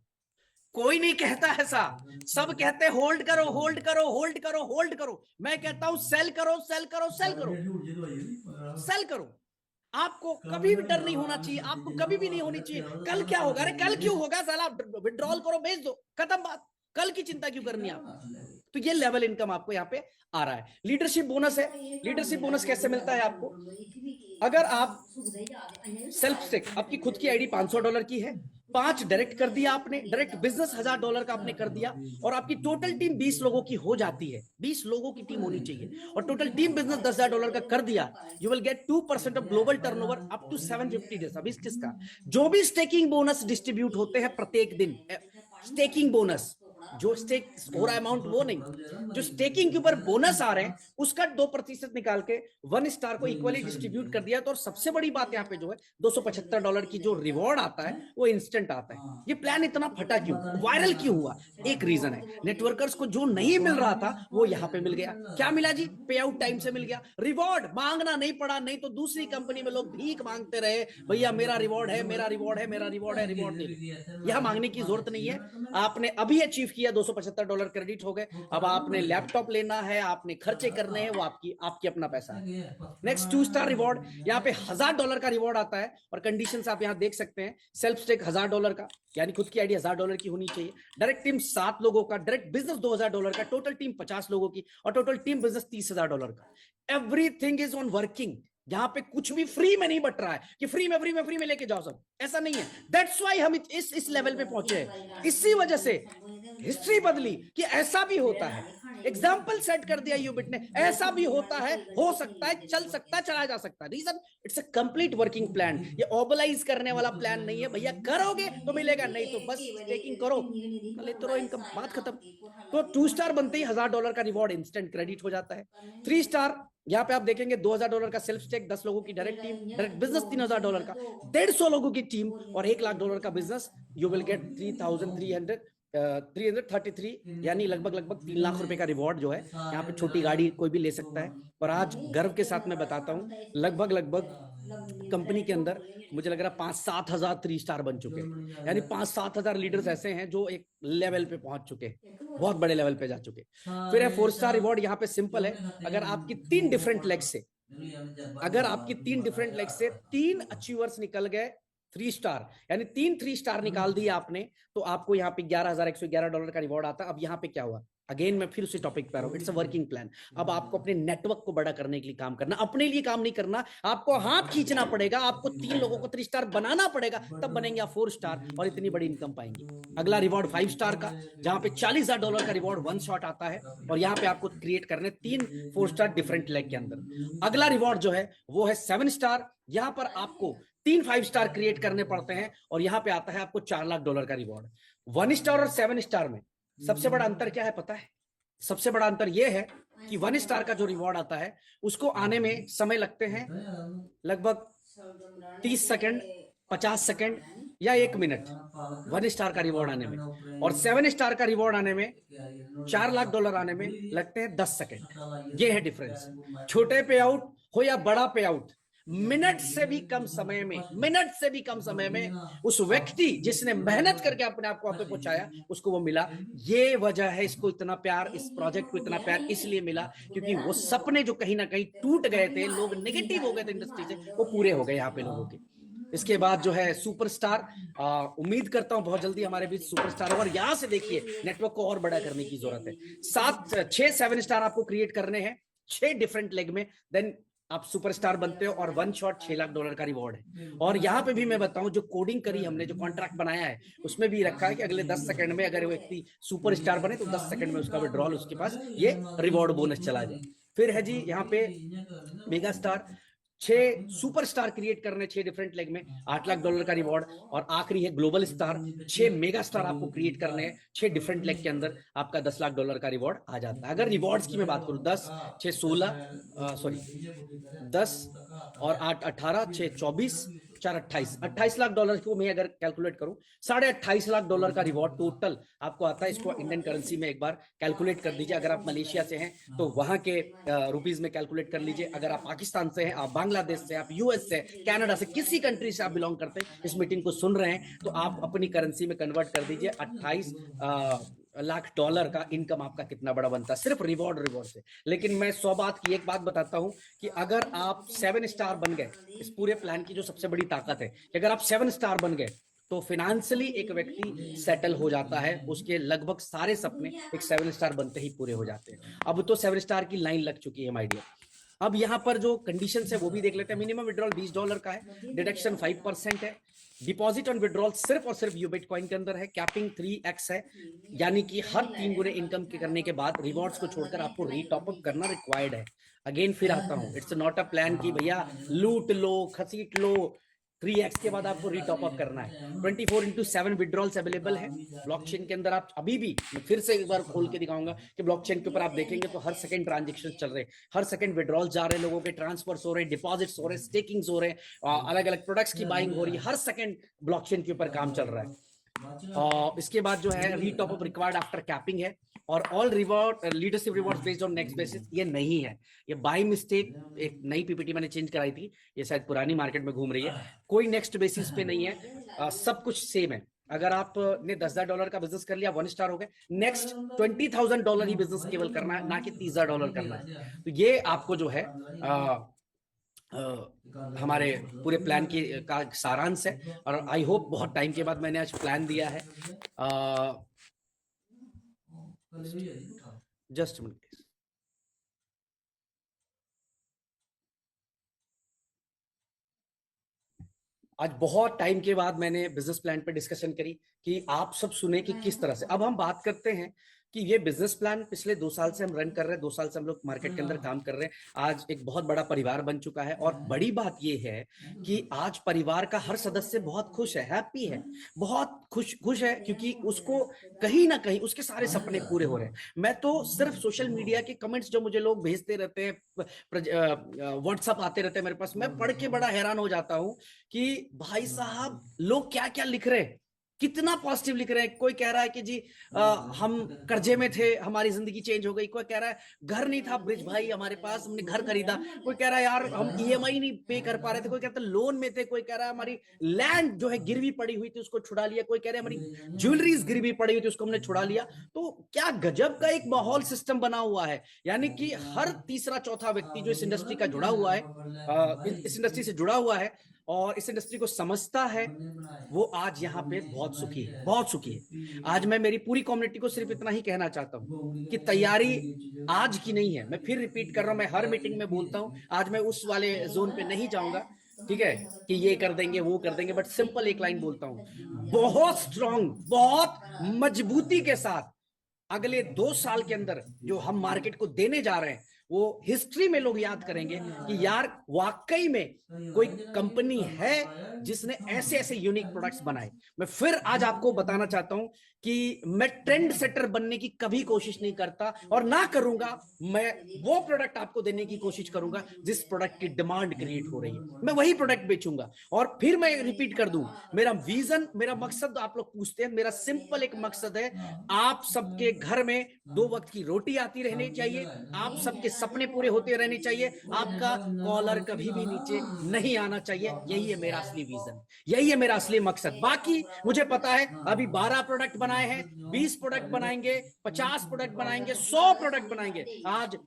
कोई नहीं कहता ऐसा, सब कहते हैं होल्ड करो, होल्ड करो, होल्ड करो, होल्ड करो। मैं कहता हूं सेल करो, सेल करो, सेल करो, सेल करो। आपको कभी भी डर नहीं होना चाहिए, आपको कभी भी नहीं होनी चाहिए कल क्या होगा। अरे कल क्यों होगा साला, विड्रॉल करो, भेज दो, खत्म बात। कल की चिंता क्यों करनी है आपको। तो ये लेवल इनकम आपको यहाँ पे आ रहा है। लीडरशिप बोनस है। लीडरशिप बोनस कैसे मिलता है आपको? अगर आप सेल्फ स्टेक, आपकी खुद की आईडी $500 की है, 5 डायरेक्ट कर दिया आपने, डायरेक्ट बिजनेस $1000 का आपने कर दिया, और आपकी टोटल टीम 20 लोगों की हो जाती है। 20 लोगों की टीम होनी चाहिए, और टोटल टीम बिजनेस $10,000 का कर दिया। You will get 2% of global turnover up to 750 days. अभी किसका जो भी स्टेकिंग बोनस डिस्ट्रीब्यूट होते हैं प्रत्येक दिन, स्टेकिंग बोनस जो स्टेक हो रहा है अमाउंट वो नहीं, जो स्टेकिंग के ऊपर बोनस आ रहे हैं उसका 2% निकाल के 1 स्टार को इक्वली डिस्ट्रीब्यूट कर दिया। तो और सबसे बड़ी बात यहाँ पे जो है $275 की जो रिवॉर्ड आता है वो इंस्टेंट आता है। ये प्लान इतना फटा क्यों, वायरल क्यों हुआ? एक रीजन है, नेटवर्कर्स को जो नहीं मिल रहा था वो यहाँ पे मिल गया। क्या मिला जी? पे आउट टाइम से मिल गया, रिवॉर्ड मांगना नहीं पड़ा। नहीं तो दूसरी कंपनी में लोग भीख मांगते रहे, भैया मेरा रिवॉर्ड है, मेरा रिवॉर्ड है, मेरा रिवॉर्ड है, रिवॉर्ड नहीं। यह मांगने की जरूरत नहीं है। आपने अभी अचीव किया, $275 क्रेडिट हो गए। अब आपने लैपटॉप लेना है, आपने खर्चे करने हैं, वो आपकी अपना पैसा है। नेक्स्ट 2 स्टार रिवॉर्ड, यहाँ पे $1000 का रिवॉर्ड आता है, और कंडीशंस आप यहाँ देख सकते हैं। सेल्फ स्टेक $1000 का, यानी खुद की आईडी $1000 की होनी चाहिए। डायरेक्ट टीम 7 लोगों का, डायरेक्ट बिजनेस $2000 का, टोटल टीम 50 लोगों की, और टोटल टीम बिजनेस $30,000 का। Everything is on working. यहाँ पे कुछ भी फ्री में नहीं बट रहा है कि फ्री में लेके जाओ सब, ऐसा नहीं है। दैट्स व्हाई हम इस लेवल पे पहुंचे हैं। इसी वजह से हिस्ट्री बदली कि ऐसा भी होता है। एग्जाम्पल सेट कर दिया यूबिट ने, ऐसा भी होता है, हो सकता है, चल सकता है, चला जा सकता है। Reason, it's a complete working plan. ये ओबलाइज करने वाला प्लान नहीं है, भैया करोगे तो मिलेगा, नहीं तो बस स्टेकिंग करो, लेते रहो इनकम, बात खत्म। तो 2 स्टार बनते ही $1000 का रिवॉर्ड इंस्टेंट क्रेडिट हो जाता है। 3 स्टार, यहाँ पे आप देखेंगे $2000 का सेल्फ स्टेक, 10 लोगों की डायरेक्ट टीम, डायरेक्ट बिजनेस $3000 का, 150 लोगों की टीम और $1,00,000 का बिजनेस। यू विल गेट 333, यानी लगभग 3 लाख रुपए का रिवॉर्ड जो है। यहाँ पे छोटी गाड़ी कोई भी ले सकता है। और आज गर्व के साथ मैं बताता हूँ, लगभग कंपनी के अंदर मुझे लग रहा है 5-7 हजार 3 स्टार बन चुके हैं। यानी 5-7 हजार लीडर्स ऐसे हैं जो एक लेवल पे पहुंच चुके हैं, बहुत बड़े लेवल पे जा चुके। फिर है 4 स्टार रिवॉर्ड। यहाँ पे सिंपल है, अगर आपकी 3 डिफरेंट लेग से 3 अचीवर्स निकल गए 3 स्टार, यानी 3 स्टार निकाल दिए आपने, तो आपको यहाँ पे $11,111 का रिवॉर्ड आता है। अब यहाँ पे क्या हुआ, अगेन मैं फिर उसी टॉपिक पे आ रहा हूं, इट्स अ वर्किंग प्लान। अब आपको अपने नेटवर्क को बड़ा करने के लिए काम करना, अपने लिए काम नहीं करना। आपको हाथ खींचना पड़ेगा, आपको 3 लोगों को 3 स्टार बनाना पड़ेगा, तब बनेंगे आप 4 स्टार और इतनी बड़ी इनकम पाएंगे। अगला रिवॉर्ड 5 स्टार का, जहां पे $40,000 का रिवॉर्ड 1 शॉट आता है, और यहाँ पे आपको क्रिएट करने 3 4 स्टार डिफरेंट लेग के अंदर। अगला रिवॉर्ड जो है वो है 7 स्टार। यहाँ पर आपको 3 5 स्टार क्रिएट करने पड़ते हैं, और यहाँ पे आता है आपको $4,00,000 का रिवॉर्ड। 1 स्टार और 7 स्टार में सबसे बड़ा अंतर क्या है पता है? सबसे बड़ा अंतर यह है कि 1 स्टार का जो रिवॉर्ड आता है उसको आने में समय लगते हैं लगभग 30 सेकंड, 50 सेकंड या 1 मिनट 1 स्टार का रिवॉर्ड आने में, और 7 स्टार का रिवॉर्ड आने में, $4,00,000 आने में लगते हैं 10 सेकंड। ये है डिफरेंस। छोटे पे आउट हो या बड़ा पे आउट, मिनट से भी कम समय में उस व्यक्ति जिसने मेहनत करके अपने आप को वहां पे पहुंचाया उसको वो मिला। ये वजह है इसको इतना प्यार, इस प्रोजेक्ट को इतना प्यार इसलिए मिला क्योंकि वो सपने जो कहीं ना कहीं टूट गए थे, लोग नेगेटिव हो गए थे इंडस्ट्री से, वो पूरे हो गए यहाँ पे लोगों के। इसके बाद जो है सुपरस्टार, उम्मीद करता हूं बहुत जल्दी हमारे बीच सुपरस्टार। और यहां से देखिए नेटवर्क को और बड़ा करने की जरूरत है। 6-7 स्टार आपको क्रिएट करने हैं 6 डिफरेंट लेग में, देन आप सुपरस्टार बनते हो, और 1 शॉट $6,00,000 का रिवॉर्ड है। और यहाँ पे भी मैं बताऊं, जो कोडिंग करी हमने, जो कॉन्ट्रैक्ट बनाया है, उसमें भी रखा है कि अगले 10 सेकंड में अगर व्यक्ति सुपरस्टार बने तो 10 सेकंड में उसका विड्रॉल उसके पास ये रिवॉर्ड बोनस चला जाए। फिर है जी यहाँ पे मेगा स्टार, 6 सुपरस्टार क्रिएट करने 6 डिफरेंट लेग में, $8,00,000 का रिवॉर्ड। और आखिरी है ग्लोबल स्टार, 6 मेगा स्टार आपको क्रिएट करने हैं 6 डिफरेंट लेग के अंदर, आपका $10,00,000 का रिवॉर्ड आ जाता है। अगर रिवॉर्ड्स की मैं बात करूं, 10 6 16 10 और 8 18 6 24 4 28 लाख डॉलर को मैं अगर कैलकुलेट करूं, $28.5 लाख का रिवॉर्ड टोटल आपको आता है। इसको इंडियन करेंसी में एक बार कैलकुलेट कर दीजिए। अगर आप मलेशिया से हैं तो वहां के रुपीज में कैलकुलेट कर लीजिए। अगर आप पाकिस्तान से हैं, आप बांग्लादेश से, आप यूएस से, कनाडा से, किसी कंट्री से आप बिलोंग करते हैं, इस मीटिंग को सुन रहे हैं, तो आप अपनी करेंसी में कन्वर्ट कर दीजिए। 28 लाख डॉलर का इनकम आपका कितना बड़ा बनता है सिर्फ रिवॉर्ड से। लेकिन मैं 100 बात की एक बात बताता हूं कि अगर आप 7 स्टार बन गए, इस पूरे प्लान की जो सबसे बड़ी ताकत है कि अगर आप 7 स्टार बन गए तो फाइनेंशियली एक व्यक्ति सेटल हो जाता है, उसके लगभग सारे सपने एक 7 स्टार बनते ही पूरे हो जाते हैं। अब तो 7 स्टार की लाइन लग चुकी है माय डियर। अब यहाँ पर जो कंडीशन है वो भी देख लेते हैं। मिनिमम विड्रॉल $20 का है, डिडक्शन 5% है, डिपॉजिट ऑन विड्रॉल सिर्फ और सिर्फ यूबिटकॉइन के अंदर है, कैपिंग 3x है, यानी कि हर 3 गुने इनकम के करने के बाद रिवॉर्ड्स को छोड़कर आपको रीटॉप अप करना रिक्वायर्ड है। अगेन फिर आता हूं, इट्स नॉट अ प्लान कि भैया लूट लो खसीट लो, 3x के बाद आपको रीटॉप अप करना है। 24/7 विड्रॉल्स अवेलेबल है ब्लॉकचेन के अंदर। आप अभी भी, मैं फिर से एक बार खोल के दिखाऊंगा कि ब्लॉकचेन के ऊपर आप देखेंगे तो हर सेकंड ट्रांजेक्शन चल रहे हैं, हर सेकंड विड्रॉल जा रहे हैं, लोगों के ट्रांसफर्स हो रहे हैं, डिपॉजिट्स हो रहे हैं, स्टेकिंग्स हो रहे हैं, अलग अलग प्रोडक्ट्स की बाइंग हो रही है, हर सेकंड ब्लॉकचेन के ऊपर काम चल रहा है। इसके बाद जो है रीटॉप अप रिक्वायर्ड आफ्टर कैपिंग है, और all reward leadership rewards based on next basis ये नहीं है, ये बाय मिस्टेक एक नई पीपीटी मैंने चेंज कराई थी, ये शायद पुरानी मार्केट में घूम रही है, कोई नेक्स्ट बेसिस पे नहीं है, सब कुछ सेम है। अगर आपने $10,000 का बिजनेस कर लिया 1 स्टार हो गए, नेक्स्ट $20,000 ही बिजनेस केवल करना है, ना कि $30,000 करना है। तो ये आपको जो है हमारे पूरे प्लान की का सारांश है, और आई होप बहुत टाइम के बाद मैंने आज प्लान दिया है। जस्ट मिनट, आज बहुत टाइम के बाद मैंने बिजनेस प्लान पे डिस्कशन करी कि आप सब सुने कि किस तरह से। अब हम बात करते हैं कि ये बिजनेस प्लान पिछले 2 साल से हम रन कर रहे हैं, 2 साल से हम लोग मार्केट के अंदर काम कर रहे हैं, आज एक बहुत बड़ा परिवार बन चुका है। और बड़ी बात ये है कि आज परिवार का हर सदस्य बहुत खुश है, हैप्पी है, बहुत खुश है, क्योंकि उसको कहीं ना कहीं उसके सारे सपने पूरे हो रहे हैं। मैं तो सिर्फ सोशल मीडिया के कमेंट्स जो मुझे लोग भेजते रहते हैं, व्हाट्सएप आते रहते हैं मेरे पास, मैं पढ़ के बड़ा हैरान हो जाता हूं कि भाई साहब लोग क्या क्या लिख रहे हैं, कितना पॉजिटिव लिख रहे हैं। कोई कह रहा है कि जी हम कर्जे में थे, हमारी जिंदगी चेंज हो गई। कोई कह रहा है घर नहीं था ब्रिज भाई हमारे पास, हमने घर खरीदा। कोई कह रहा है यार हम ईएमआई नहीं पे कर पा रहे थे। कोई कहता है लोन में थे। कोई कह रहा है हमारी लैंड जो है गिरवी पड़ी हुई थी उसको छुड़ा लिया। कोई कह रहा है हमारी ज्वेलरीज गिरवी पड़ी हुई थी उसको हमने छुड़ा लिया। तो क्या गजब का एक माहौल सिस्टम बना हुआ है, यानी कि हर तीसरा चौथा व्यक्ति जो इस इंडस्ट्री का जुड़ा हुआ है, इस इंडस्ट्री से जुड़ा हुआ है और इस इंडस्ट्री को समझता है, वो आज यहाँ पे बहुत सुखी है, बहुत सुखी है। आज मैं मेरी पूरी कम्युनिटी को सिर्फ इतना ही कहना चाहता हूँ कि तैयारी आज की नहीं है। मैं फिर रिपीट कर रहा हूँ, मैं हर मीटिंग में बोलता हूँ, आज मैं उस वाले जोन पे नहीं जाऊंगा, ठीक है, कि ये कर देंगे वो कर देंगे, बट सिंपल एक लाइन बोलता हूँ, बहुत स्ट्रांग, बहुत मजबूती के साथ अगले 2 साल के अंदर जो हम मार्केट को देने जा रहे हैं, वो हिस्ट्री में लोग याद करेंगे कि यार वाकई में कोई कंपनी है जिसने ऐसे ऐसे यूनिक प्रोडक्ट्स बनाए। मैं फिर आज आपको बताना चाहता हूं कि मैं ट्रेंड सेटर बनने की कभी कोशिश नहीं करता और ना करूंगा। मैं वो प्रोडक्ट आपको देने की कोशिश करूंगा जिस प्रोडक्ट की डिमांड क्रिएट हो रही है, मैं वही प्रोडक्ट बेचूंगा। और फिर मैं रिपीट कर दूं, मेरा विजन, मेरा मकसद, आप लोग पूछते हैं, मेरा सिंपल एक मकसद है, आप सबके घर में 2 वक्त की रोटी आती रहनी चाहिए, आप सबके सपने पूरे होते रहने चाहिए, आपका कॉलर कभी भी नीचे नहीं आना चाहिए। यही है मेरा असली विजन, यही है मेरा असली मकसद। बाकी मुझे पता है अभी 12 प्रोडक्ट बनाए हैं, 20 प्रोडक्ट बनाएंगे, 50 प्रोडक्ट बनाएंगे, 100 प्रोडक्ट बनाएंगे। आज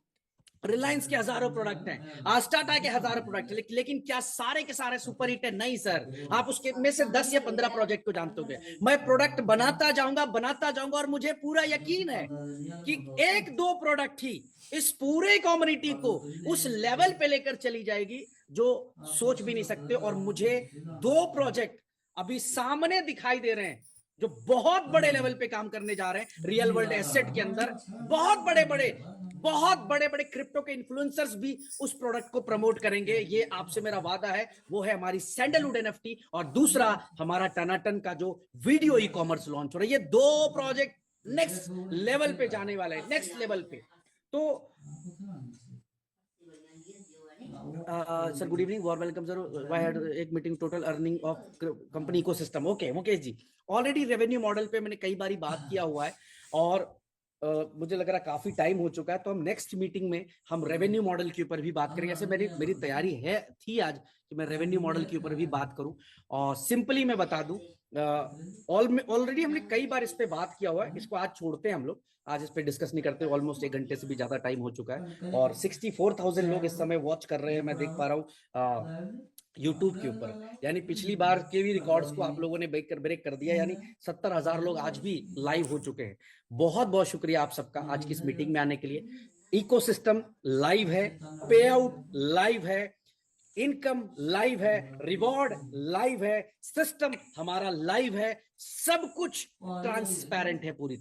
रिलायंस के हजारों प्रोडक्ट हैं, आज टाटा के हजारों प्रोडक्ट हैं, लेकिन क्या सारे के सारे सुपर हिट है? नहीं सर। आप उसके में से 10 या 15 प्रोजेक्ट को जानते होंगे। मैं प्रोडक्ट बनाता जाऊंगा और मुझे पूरा यकीन है कि 1-2 प्रोडक्ट ही इस पूरे कम्युनिटी को उस लेवल पे लेकर चली जाएगी जो सोच भी नहीं सकते। और मुझे 2 प्रोजेक्ट अभी सामने दिखाई दे रहे हैं जो बहुत बड़े लेवल पे काम करने जा रहे हैं रियल वर्ल्ड एसेट के अंदर। बहुत बड़े बड़े क्रिप्टो के इन्फ्लुएंसर्स भी उस प्रोडक्ट को प्रमोट करेंगे, ये आपसे मेरा वादा है। वो है हमारी सैंडलवुड एनएफटी और दूसरा हमारा टनाटन का जो वीडियो ई कॉमर्स लॉन्च हो रहा है। ये 2 प्रोजेक्ट नेक्स्ट लेवल पे जाने वाले हैं, नेक्स्ट लेवल पे। तो sir good evening, warm welcome sir. I had एक meeting total earning of company ecosystem. Okay Mukesh ji, already revenue model पे मैंने कई बारी बात किया हुआ है और मुझे लग रहा है काफी टाइम हो चुका है, तो हम नेक्स्ट मीटिंग में हम रेवेन्यू मॉडल के ऊपर भी बात करेंगे। ऐसे मेरी तैयारी थी आज कि मैं रेवेन्यू मॉडल के ऊपर भी बात करूं। और सिंपली मैं बता दूं, ऑलरेडी हमने कई बार इस पे बात किया हुआ है, इसको आज छोड़ते हैं हम लोग, आज इस पे डिस्कस नहीं करते। ऑलमोस्ट 1 घंटे से भी ज्यादा टाइम हो चुका है और 64,000 लोग इस समय वॉच कर रहे हैं, मैं देख पा रहा हूँ यूट्यूब के ऊपर। यानी पिछली बार के भी रिकॉर्ड्स को आप लोगों ने ब्रेक कर दिया, यानी 70,000 लोग आज भी लाइव हो चुके हैं। बहुत बहुत शुक्रिया आप सबका आज की इस मीटिंग में आने के लिए। इकोसिस्टम लाइव है, पे आउट लाइव है, इनकम लाइव है, रिवॉर्ड लाइव है, सिस्टम हमारा लाइव है, सब कुछ ट्रांसपेरेंट है, पूरी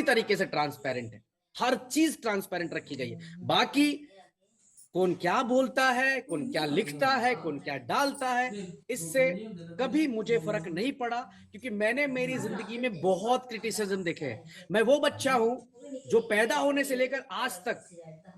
तरीके से ट्रांसपेरेंट है, हर चीज ट्रांसपेरेंट रखी गई है। बाकी कौन क्या बोलता है, कौन क्या लिखता है, कौन क्या डालता है, इससे कभी मुझे फर्क नहीं पड़ा, क्योंकि मैंने मेरी जिंदगी में बहुत क्रिटिसिज्म देखे हैं। मैं वो बच्चा हूं जो पैदा होने से लेकर आज तक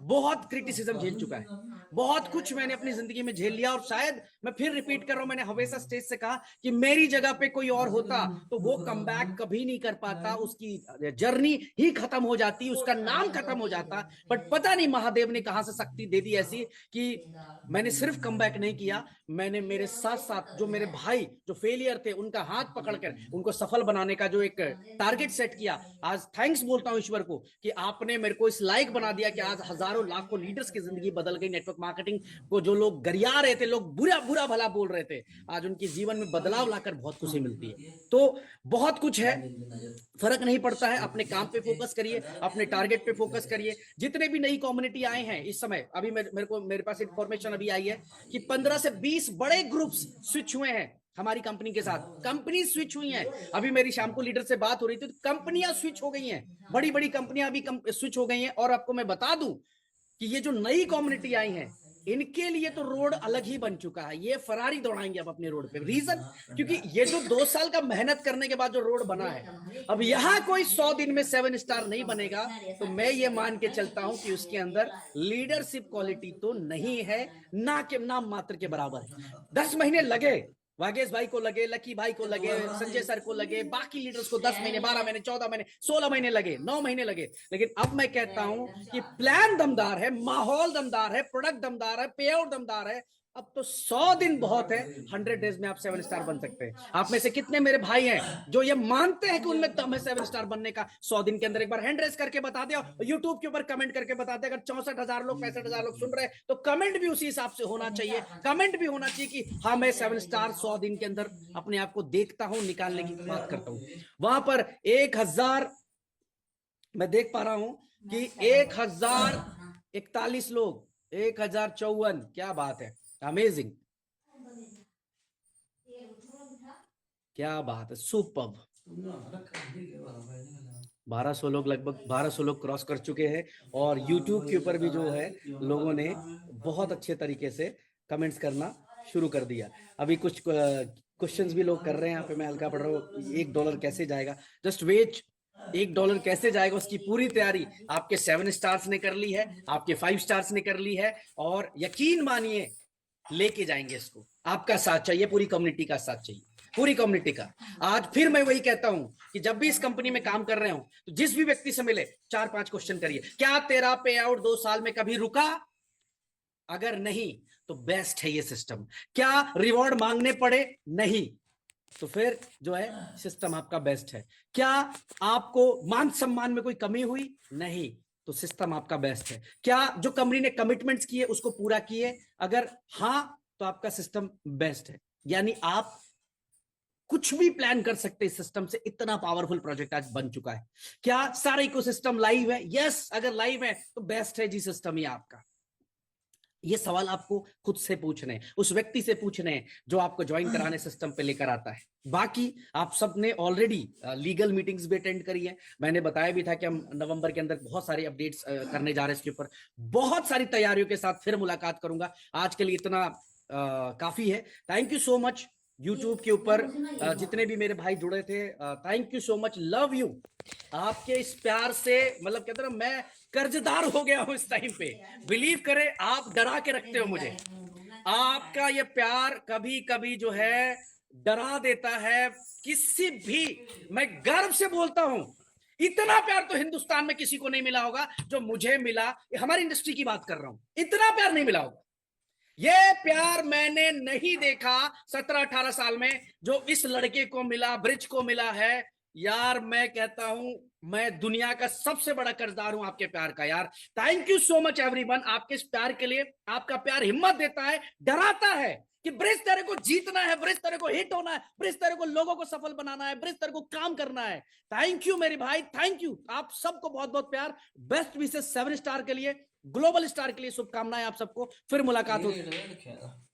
बहुत क्रिटिसिज्म झेल चुका है, बहुत कुछ मैंने अपनी जिंदगी में झेल लिया। और शायद मैं फिर रिपीट कर रहा हूं, मैंने हमेशा स्टेज से कहा कि मेरी जगह पे कोई और होता तो वो कमबैक कभी नहीं कर पाता, उसकी जर्नी ही खत्म हो जाती, उसका नाम खत्म हो जाता। बट पता नहीं महादेव ने कहां से शक्ति दे दी ऐसी कि मैंने सिर्फ कमबैक नहीं किया, मैंने मेरे साथ साथ जो मेरे भाई जो फेलियर थे उनका हाथ पकड़कर उनको सफल बनाने का जो एक टारगेट सेट किया। आज थैंक्स बोलता हूं ईश्वर को कि आपने मेरे को इस लायक बना दिया कि आज हजारों लाखों लीडर्स की जिंदगी बदल गई। नेटवर्क मार्केटिंग को जो लोग गरिया रहे थे, लोग बुरा बुरा भला बोल रहे थे, आज उनके जीवन में बदलाव लाकर बहुत खुशी मिलती है। तो बहुत कुछ है, फर्क नहीं पड़ता है, अपने काम पे फोकस करिए, अपने टारगेट पे फोकस करिए। जितने भी नई कम्युनिटी आए हैं इस समय, अभी मेरे पास इंफॉर्मेशन अभी आई है कि 15 से 20 बड़े ग्रुप्स स्विच हुए हैं हमारी कंपनी के साथ, कंपनी स्विच हुई हैं। अभी मेरी शाम को लीडर से बात हो रही थी तो कंपनियां स्विच हो गई हैं, बड़ी बड़ी कंपनियां अभी स्विच हो गई हैं। और आपको मैं बता दूं कि ये जो नई कम्युनिटी आई है इनके लिए तो रोड अलग ही बन चुका है, ये फरारी दौड़ाएंगे अब अपने रोड पे। रीजन, क्योंकि ये जो 2 साल का मेहनत करने के बाद जो रोड बना है, अब यहां कोई 100 दिन में 7 स्टार नहीं बनेगा, तो मैं ये मान के चलता हूं कि उसके अंदर लीडरशिप क्वालिटी तो नहीं है, ना के नाम मात्र के बराबर है। 10 महीने लगे, वागेश भाई को लगे, लकी भाई को लगे, संजय सर को लगे, बाकी लीडर्स को 10 महीने, 12 महीने, 14 महीने, 16 महीने लगे, 9 महीने लगे। लेकिन अब मैं कहता हूं कि प्लान दमदार है, माहौल दमदार है, प्रोडक्ट दमदार है, पे आउट दमदार है। अब तो 100 दिन बहुत है, 100 डेज में आप 7 स्टार बन सकते हैं। आप में से कितने मेरे भाई हैं जो ये मानते हैं कि उनमें दम है 7 स्टार बनने का? 100 दिन के अंदर एक बार हैंड रेस करके बता दे, यूट्यूब के ऊपर कमेंट करके बता दे। अगर 64,000 लोग 65,000 लोग सुन रहे हैं तो कमेंट भी उसी हिसाब से होना चाहिए, कमेंट भी होना चाहिए कि हाँ मैं 7 स्टार 100 दिन के अंदर अपने आप को देखता हूं, निकालने की बात करता हूं। वहां पर 1000 मैं देख पा रहा हूं कि 1041 लोग, 1054, क्या बात है, अमेजिंग, क्या बात है, सुपर्ब। 1200 लोग, लगभग 1200 लोग क्रॉस कर चुके हैं। और YouTube के ऊपर भी जो है लोगों ने बहुत अच्छे तरीके से कमेंट्स करना शुरू कर दिया। अभी कुछ क्वेश्चंस भी लोग कर रहे हैं यहाँ पे, मैं हल्का पढ़ रहा हूँ। $1 कैसे जाएगा? जस्ट वेट, $1 कैसे जाएगा उसकी पूरी तैयारी आपके 7 स्टार्स ने कर ली है, आपके 5 स्टार्स ने कर ली है। और यकीन मानिए लेके जाएंगे इसको, आपका साथ चाहिए, पूरी कम्युनिटी का साथ चाहिए, पूरी कम्युनिटी का। आज फिर मैं वही कहता हूं कि जब भी इस कंपनी में काम कर रहे हो तो जिस भी व्यक्ति से मिले 4-5 क्वेश्चन करिए। क्या तेरा पे आउट 2 साल में कभी रुका? अगर नहीं तो बेस्ट है ये सिस्टम। क्या रिवॉर्ड मांगने पड़े? नहीं, तो फिर जो है सिस्टम आपका बेस्ट है। क्या आपको मान सम्मान में कोई कमी हुई? नहीं, तो सिस्टम आपका बेस्ट है। क्या जो कंपनी ने कमिटमेंट्स किए उसको पूरा किए? अगर हाँ तो आपका सिस्टम बेस्ट है। यानी आप कुछ भी प्लान कर सकते हैं इस सिस्टम से, इतना पावरफुल प्रोजेक्ट आज बन चुका है। क्या सारा इकोसिस्टम लाइव है? यस, अगर लाइव है तो बेस्ट है जी सिस्टम ही आपका। ये सवाल आपको खुद से पूछने, उस व्यक्ति से पूछने जो आपको ज्वाइन कराने सिस्टम पे लेकर आता है। बाकी आप सब ने ऑलरेडी लीगल मीटिंग्स भी अटेंड करी है। मैंने बताया भी था कि हम नवंबर के अंदर बहुत सारी अपडेट्स करने जा रहे हैं इसके ऊपर। बहुत सारी तैयारियों के साथ फिर मुलाकात करूंगा। आज के लिए इतना काफी है। Thank you so much. YouTube के ऊपर जितने भी मेरे भाई जुड़े थे, thank you so much, love you. आपके इस प्यार से, मतलब कहते ना, मैं कर्जदार हो गया हूं इस टाइम पे। बिलीव करें, आप डरा के रखते हो मुझे। आपका ये प्यार कभी कभी जो है डरा देता है किसी भी। मैं गर्व से बोलता हूं, इतना प्यार तो हिंदुस्तान में किसी को नहीं मिला होगा जो मुझे मिला। हमारी इंडस्ट्री की बात कर रहा हूं, इतना प्यार नहीं मिला होगा। ये प्यार मैंने नहीं देखा 17-18 साल में जो इस लड़के को मिला, ब्रिज को मिला है। यार मैं कहता हूं मैं दुनिया का सबसे बड़ा कर्जदार हूं आपके प्यार का यार। Thank you so much everyone, आपके इस प्यार के लिए। आपका प्यार हिम्मत देता है, डराता है कि ब्रिज तेरे को जीतना है, ब्रिज तेरे को हिट होना है, ब्रिज तेरे को लोगों को सफल बनाना है, ब्रिज तेरे को काम करना है। थैंक यू मेरे भाई, थैंक यू। आप सबको बहुत बहुत प्यार, बेस्ट विशेष 7 स्टार के लिए, ग्लोबल स्टार के लिए शुभकामनाएं आप सबको। फिर मुलाकात होगी।